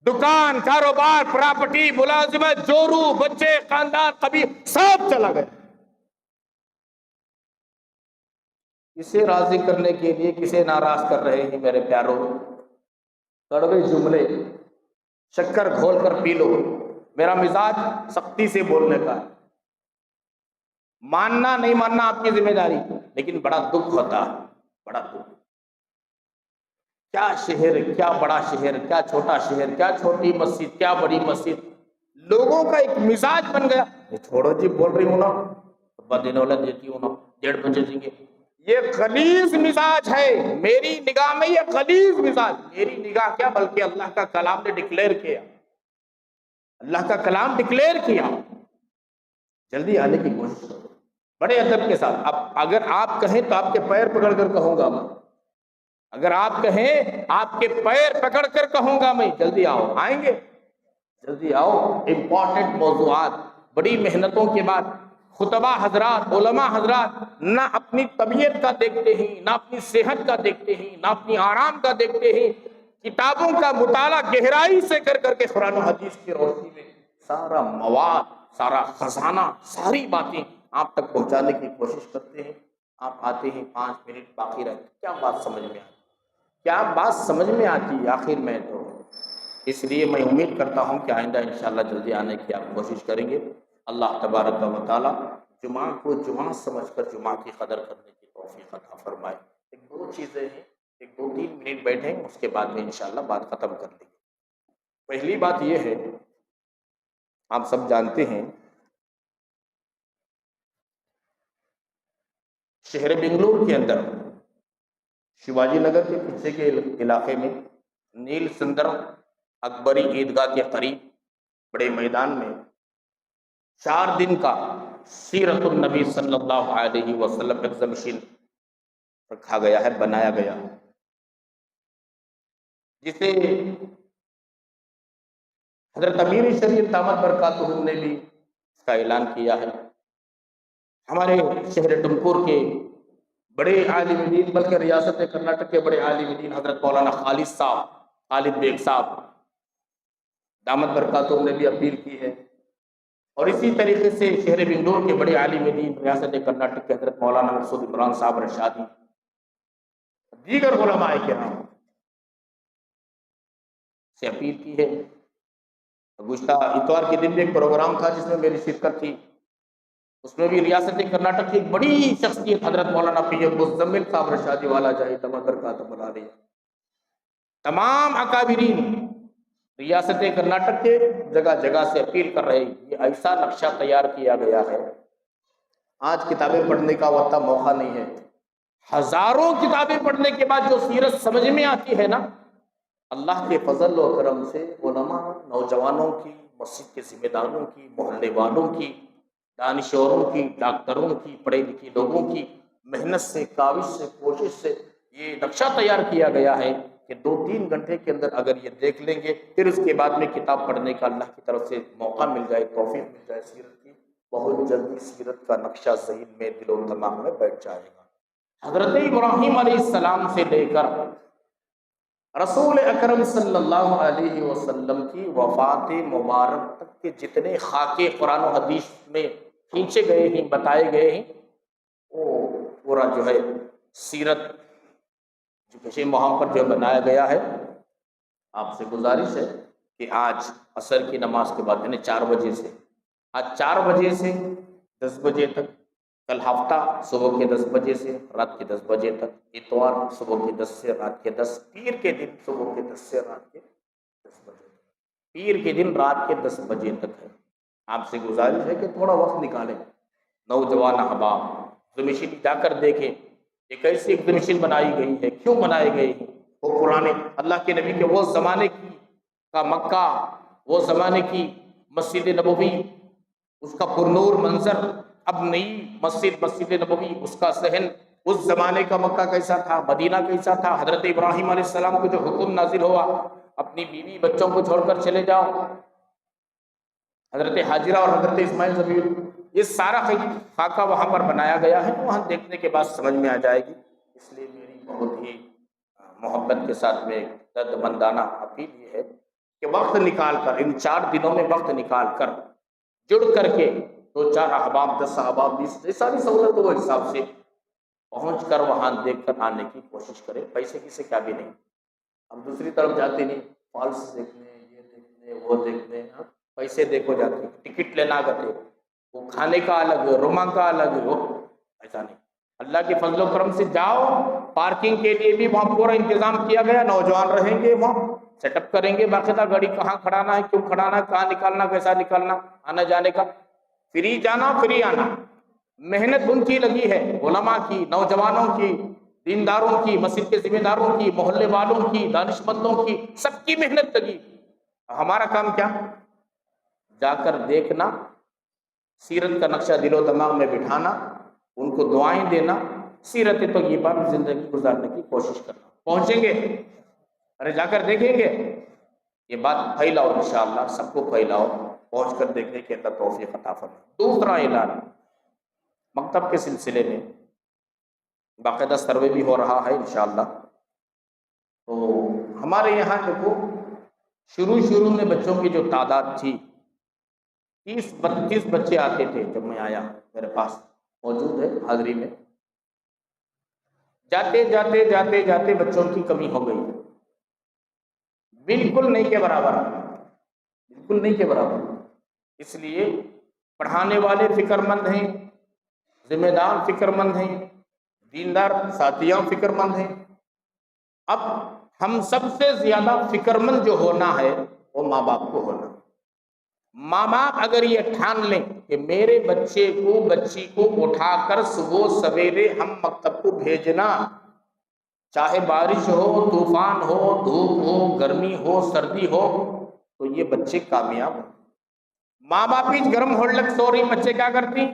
Speaker 1: دکان، کاروبار، پراپرٹی، ملازمت، جورو، بچے، خاندان، قبیل سب چلا گیا۔ کسے راضی کرنے کے لیے کسے ناراض کر رہے ہیں میرے پیاروں؟ کڑوے جملے شکر گھول کر پی لو۔ میرا مزاج سختی سے بولنے کا ہے، ماننا نہیں ماننا آپ کی ذمہ داری، لیکن بڑا دکھ ہوتا ہے، بڑا دکھ۔ کیا شہر، کیا بڑا شہر، کیا چھوٹا شہر، کیا چھوٹی مسجد، کیا بڑی مسجد، لوگوں کا ایک مزاج بن گیا۔ چھوڑو جی، بول رہی ہوں نا، دنولا دیتی ہوں نا، 1:30 بجے دیں گے۔ یہ غلیظ مزاج ہے، میری نگاہ میں یہ غلیظ مزاج، میری نگاہ کیا بلکہ اللہ کا کلام نے ڈکلیئر کیا، اللہ کا کلام ڈکلیئر کیا۔ جلدی آنے کی کوشش کرو بڑے ادب کے ساتھ۔ اب اگر آپ کہیں تو آپ کے پیر پکڑ کر کہوں گا میں، اگر آپ کہیں آپ کے پیر پکڑ کر کہوں گا میں، جلدی آؤ۔ آئیں گے؟ جلدی آؤ۔ امپورٹنٹ موضوعات، بڑی محنتوں کے بعد خطبہ حضرات، علماء حضرات نہ اپنی طبیعت کا دیکھتے ہیں، نہ اپنی صحت کا دیکھتے ہیں، نہ اپنی آرام کا دیکھتے ہیں، کتابوں کا مطالعہ گہرائی سے کر کر کے قرآن و حدیث کی روشنی میں سارا مواد، سارا خزانہ، ساری باتیں آپ تک پہنچانے کی کوشش کرتے ہیں۔ آپ آتے ہیں 5 منٹ باقی رہتے، کیا بات سمجھ میں آتی، کیا بات سمجھ میں آتی آخر میں؟ تو اس لیے میں امید کرتا ہوں کہ آئندہ انشاءاللہ جلدی آنے کی آپ کوشش کریں گے۔ اللہ تبارک و تعالیٰ جمعہ کو جمعہ سمجھ کر جمعہ کی قدر کرنے کی توفیق عطا فرمائے۔ ایک دو چیزیں ہیں، ایک 2-3 منٹ بیٹھیں، اس کے بعد میں انشاءاللہ بات ختم کر لیں گے۔ پہلی بات یہ ہے، آپ سب جانتے ہیں شہر بنگلور کے اندر شیواجی نگر کے پیچھے کے علاقے میں نیل سندر اکبری عیدگاہ کے قریب بڑے میدان میں 4 دن کا سیرت النبی صلی اللہ علیہ وسلم ایگزیبیشن رکھا گیا ہے، بنایا گیا ہے، جسے حضرت امیر شریعت دامت برکاتہ نے بھی اس کا اعلان کیا ہے۔ ہمارے شہر ٹمکور کے بڑے عالم دین، بلکہ ریاست کرناٹک کے بڑے عالم دین حضرت مولانا خالد صاحب، خالد بیگ صاحب دامت برکاتہ نے بھی اپیل کی ہے، اور اسی طریقے سے شہر بنگلور کے بڑے عالم دین ریاست کرناٹک کے حضرت مولانا مسعود عمران صاحب رشادی، دیگر علماء کرام سے اپیل کی ہے۔ گزشتہ اتوار کے دن بھی ایک پروگرام تھا جس میں میری شرکت تھی، اس میں بھی ریاست کرناٹک کی ایک بڑی شخصیت حضرت مولانا پی ایم مزمل صاحب رشادی والا جائے تمدر کا تمنا، تمام اکابرین ریاست کرناٹک کے جگہ جگہ سے اپیل کر رہے ہیں، یہ ایسا نقشہ تیار کیا گیا ہے۔ آج کتابیں پڑھنے کا وقت موقع نہیں ہے، ہزاروں کتابیں پڑھنے کے بعد جو سیرت سمجھ میں آتی ہے نا، اللہ کے فضل و کرم سے علماء، نوجوانوں کی، مسجد کے ذمہ داروں کی، محلے والوں کی، دانشوروں کی، ڈاکٹروں کی، پڑھے لکھے لوگوں کی محنت سے، کاوش سے، کوشش سے یہ نقشہ تیار کیا گیا ہے کہ 2-3 گھنٹے کے اندر اگر یہ دیکھ لیں گے، پھر اس کے بعد میں کتاب پڑھنے کا اللہ کی طرف سے موقع مل جائے، توفیق مل جائے سیرت کی، بہت جلدی سیرت کا نقشہ ذہن میں، دل و دماغ میں بیٹھ جائے گا۔ حضرت ابراہیم علیہ السلام سے لے کر رسول اکرم صلی اللہ علیہ وسلم کی وفات مبارک تک کے جتنے خاکے قرآن و حدیث میں کھینچے گئے ہیں، بتائے گئے ہیں، وہ پورا جو ہے سیرت جو کشی مہام پر جو بنایا گیا ہے۔ آپ سے گزارش ہے کہ آج عصر کی نماز کے بعد یعنی 4 بجے سے، آج 4 بجے سے 10 بجے تک، کل ہفتہ صبح کے 10 بجے سے رات کے 10 بجے تک، اتوار صبح کے 10 سے رات کے 10، پیر کے دن صبح کے 10 سے رات کے 10 بجے تک، پیر کے دن رات کے 10 بجے تک ہے۔ آپ سے گزارش ہے کہ تھوڑا وقت نکالیں، نوجوان احباب ایگزیبیشن جا کر دیکھیں، ایک ایسی ایگزیبیشن بنائی گئی ہے، کیوں بنائی گئی ہے؟ وہ پرانے اللہ کے نبی کے وہ زمانے کی کا مکہ، وہ زمانے کی مسجد نبوی، اس کا پرنور منظر، اب نئی مسجد نبوی، اس کا صحن، اس زمانے کا مکہ کیسا تھا، مدینہ کیسا تھا، حضرت ابراہیم علیہ السلام کو جو حکم نازل ہوا اپنی بیوی بچوں کو چھوڑ کر چلے جاؤ، حضرت حاجرہ اور حضرت اسماعیل ذبیح، یہ سارا خاکہ وہاں پر بنایا گیا ہے، وہاں دیکھنے کے بعد سمجھ میں آ جائے گی۔ اس لیے میری بہت ہی محبت کے ساتھ میں درد مندانہ اپیل یہ ہے کہ وقت نکال کر، ان 4 دنوں میں وقت نکال کر، جڑ کر کے 2-4 احباب، 10 احباب، 20، یہ ساری سہولت وہ حساب سے پہنچ کر وہاں دیکھ کر آنے کی کوشش کرے۔ پیسے کسی کیا بھی نہیں، ہم دوسری طرف جاتے نہیں، فالس دیکھنے، یہ دیکھنے، وہ دیکھنے، پیسے دیکھو جاتے، ٹکٹ لینا کرتے، وہ کھانے کا الگ، روما کا الگ، وہ ایسا نہیں۔ اللہ کے فضل و کرم سے جاؤ، پارکنگ کے لیے بھی وہاں پورا انتظام کیا گیا، نوجوان رہیں گے، وہاں سیٹ اپ کریں گے باقاعدہ، گاڑی کہاں کھڑانا ہے، کیوں کھڑانا ہے، کہاں نکالنا، کیسا نکالنا، آنا جانے کا، فری جانا فری آنا۔ محنت ان کی لگی ہے، علماء کی، نوجوانوں کی، دینداروں کی، مسجد کے ذمہ داروں کی، محلے والوں کی، دانش مندوں کی، سب کی محنت لگی۔ ہمارا کام کیا؟ جا کر دیکھنا، سیرت کا نقشہ دل و دماغ میں بٹھانا، ان کو دعائیں دینا، سیرت طیبہ میں زندگی گزارنے کی کوشش کرنا۔ پہنچیں گے؟ ارے جا کر دیکھیں گے؟ یہ بات پھیلاؤ، انشاءاللہ سب کو پھیلاؤ، پہنچ کر دیکھنے کے اندر توفیق عطا فرمائے۔ دوسرا اعلان، مکتب کے سلسلے میں باقاعدہ سروے بھی ہو رہا ہے انشاءاللہ۔ تو ہمارے یہاں دیکھو، شروع میں بچوں کی جو تعداد تھی 30-32 بچے آتے تھے، جب میں آیا میرے پاس موجود ہے حاضری میں، جاتے بچوں کی کمی ہو گئی، بالکل نہیں کے برابر، بالکل نہیں کے برابر۔ اس لیے پڑھانے والے فکر مند ہیں، ذمہ دار فکر مند ہیں، دیندار ساتھیاں فکر مند ہیں۔ اب ہم سب سے زیادہ فکر مند جو ہونا ہے وہ ماں باپ کو ہونا۔ ماں باپ اگر یہ ٹھان لیں کہ میرے بچے کو، بچی کو اٹھا کر صبح سویرے ہم مکتب کو بھیجنا، چاہے بارش ہو، طوفان ہو، دھوپ ہو، گرمی ہو، سردی ہو، تو یہ بچے کامیاب ہیں۔ ماں باپ ہی گرم ہوڑ لگ سو رہی، بچے کیا کرتی؟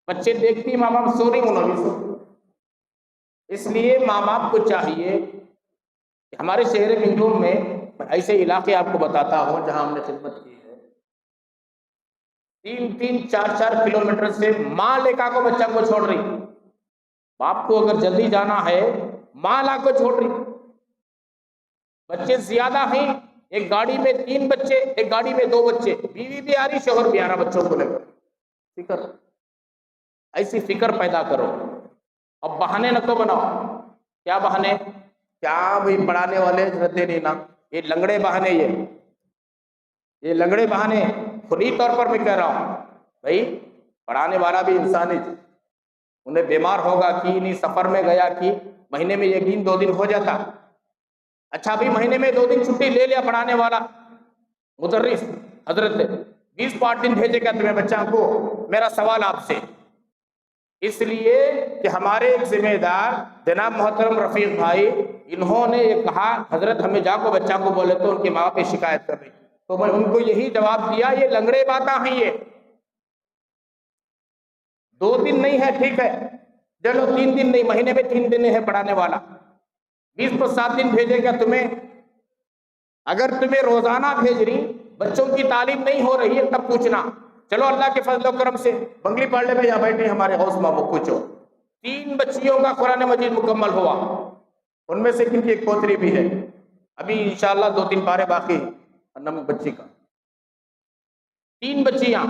Speaker 1: بچے دیکھتی ماں باپ سو رہی، انہوں بھی سو۔ اس لیے ماں باپ کو چاہیے کہ ہمارے شہر منگلور میں ایسے علاقے آپ کو بتاتا ہوں جہاں ہم نے خدمت کی ہے، 3-3، 4-4 کلومیٹر سے ماں لے کر کو بچہ کو چھوڑ رہی، باپ کو اگر جلدی جانا ہے ماں لا کو چھوڑ رہی۔ بچے زیادہ ہیں، ایک گاڑی میں 3 بچے، ایک گاڑی میں 2 بچے، بیوی بھی آ رہی، شوہر بھی آ رہا بچوں کو لے کر۔ فکر، ایسی فکر پیدا کرو۔ اب بہانے نہ تو بناؤ۔ کیا بہانے؟ کیا بھائی پڑھانے والے رہتے نہیں نا، یہ لنگڑے بہانے، یہ لنگڑے بہانے کھلی طور پر میں کہہ رہا ہوں بھائی، پڑھانے والا بھی انسان ہے، انہیں بیمار ہوگا کہ نہیں، سفر میں گیا کہ مہینے میں 1 دن 2 دن ہو جاتا، اچھا ابھی مہینے میں 2 دن چھٹی لے لیا پڑھانے والا مدرس حضرت 20 دن بھیجے گا تمہیں بچہ کو؟ میرا سوال آپ سے، اس لیے کہ ہمارے ایک ذمہ دار جناب محترم رفیق بھائی، انہوں نے یہ کہا حضرت ہمیں جا کو بچہ کو بولے تو ان کے ماں باپ شکایت کر رہی، تو میں ان کو یہی جواب دیا یہ لنگڑے باتاں ہیں، یہ 2 دن نہیں ہے ٹھیک ہے، چلو 3 دن نہیں، مہینے میں 3 دن ہے پڑھانے والا، 20 پر 7 دن بھیجے گا تمہیں، اگر تمہیں روزانہ بھیج رہی بچوں کی تعلیم نہیں ہو رہی ہے تب پوچھنا، چلو اللہ کے فضل و کرم سے بنگلی پارلے میں یہاں بیٹھے ہمارے غوث مامو، پوچھو 3 بچیوں کا قرآن مجید مکمل ہوا، ان میں سے کن کی ایک پوتری بھی ہے، ابھی انشاءاللہ 2 3 پارے باقی نم بچی کا، 3 بچیاں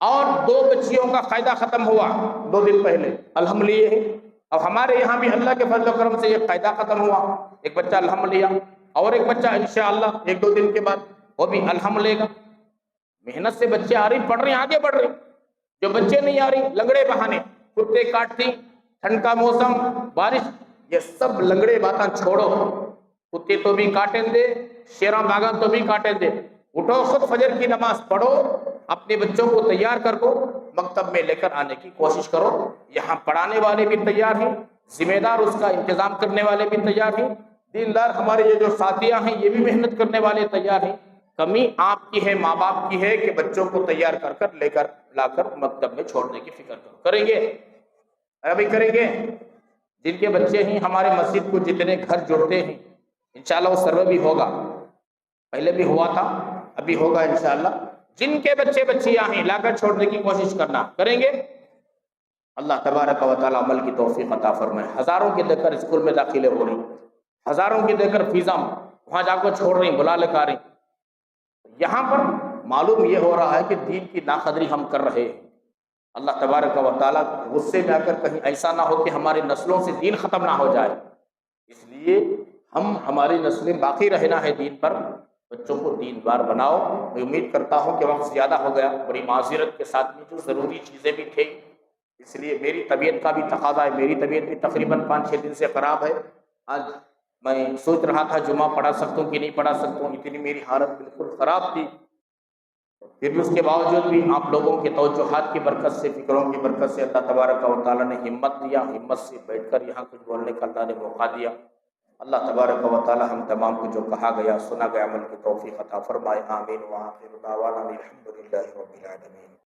Speaker 1: اور 2 بچیوں کا قاعدہ ختم ہوا 2 دن پہلے الحمد للہ، اب ہمارے یہاں بھی اللہ کے فضل و کرم سے یہ قاعدہ ختم ہوا، ایک بچہ الحمد للہ اور ایک بچہ انشاءاللہ 1 2 دن کے بعد وہ بھی الحمد لے گا۔ محنت سے بچے آ رہی، پڑھ رہے ہیں، آگے بڑھ رہے، جو بچے نہیں آ رہی لنگڑے بہانے، کتے کاٹتی، ٹھنڈ کا موسم، بارش، یہ سب لنگڑے باتاں چھوڑو، کتے تو بھی کاٹیں دے، شیراں باغاں تو بھی کاٹیں دے، اٹھو خود فجر کی نماز پڑھو، اپنے بچوں کو تیار کر کو مکتب میں لے کر آنے کی کوشش کرو، یہاں پڑھانے والے بھی تیار ہیں، ذمہ دار اس کا انتظام کرنے والے بھی تیار ہیں، دیندار ہمارے یہ جو ساتھیاں ہیں یہ بھی محنت کرنے والے تیار ہیں، کمی آپ کی ہے، ماں باپ کی ہے کہ بچوں کو تیار کر کر لے کر لا کر مکتب میں چھوڑنے کی فکر کرو، کریں گے؟ ابھی کریں گے؟ جن کے بچے ہیں ہمارے مسجد کو جتنے گھر جوڑتے ہیں انشاءاللہ وہ سروے بھی ہوگا، پہلے بھی ہوا تھا ابھی ہوگا انشاءاللہ، جن کے بچے بچیاں ہیں لا کر چھوڑنے کی کوشش کرنا، کریں گے؟ اللہ تبارک و تعالی عمل کی توفیق عطا فرمائے، ہزاروں کی دے کر اسکول میں داخلے ہو رہی، ہزاروں کی دے کر فیساں وہاں جا کر چھوڑ رہی، بلا لے کر رہی، یہاں پر معلوم یہ ہو رہا ہے کہ دین کی ناقدری ہم کر رہے ہیں، اللہ تبارک و تعالیٰ غصے میں آ کر کہیں ایسا نہ ہو کہ ہماری نسلوں سے دین ختم نہ ہو جائے، اس لیے ہماری نسلیں باقی رہنا ہے دین پر، بچوں کو دین دار بناؤ۔ میں امید کرتا ہوں کہ وقت زیادہ ہو گیا، بڑی معذرت کے ساتھ میں جو ضروری چیزیں بھی تھیں، اس لیے میری طبیعت کا بھی تقاضا ہے، میری طبیعت بھی تقریباً 5 6 دن سے خراب ہے، آج میں سوچ رہا تھا جمعہ پڑھا سکتا ہوں کہ نہیں پڑھا سکتا ہوں، اتنی میری حالت بالکل خراب تھی، پھر بھی اس کے باوجود بھی آپ لوگوں کے توجہات کی برکت سے، فکروں کی برکت سے اللہ تبارک و تعالیٰ نے ہمت دیا، ہمت سے بیٹھ کر یہاں کچھ بولنے کا اللہ نے موقع دیا، اللہ تبارک و تعالیٰ ہم تمام کو جو کہا گیا سنا گیا عمل کی توفیق عطا فرمائے، آمین، وآخر دعوانا الحمد للہ رب العالمین۔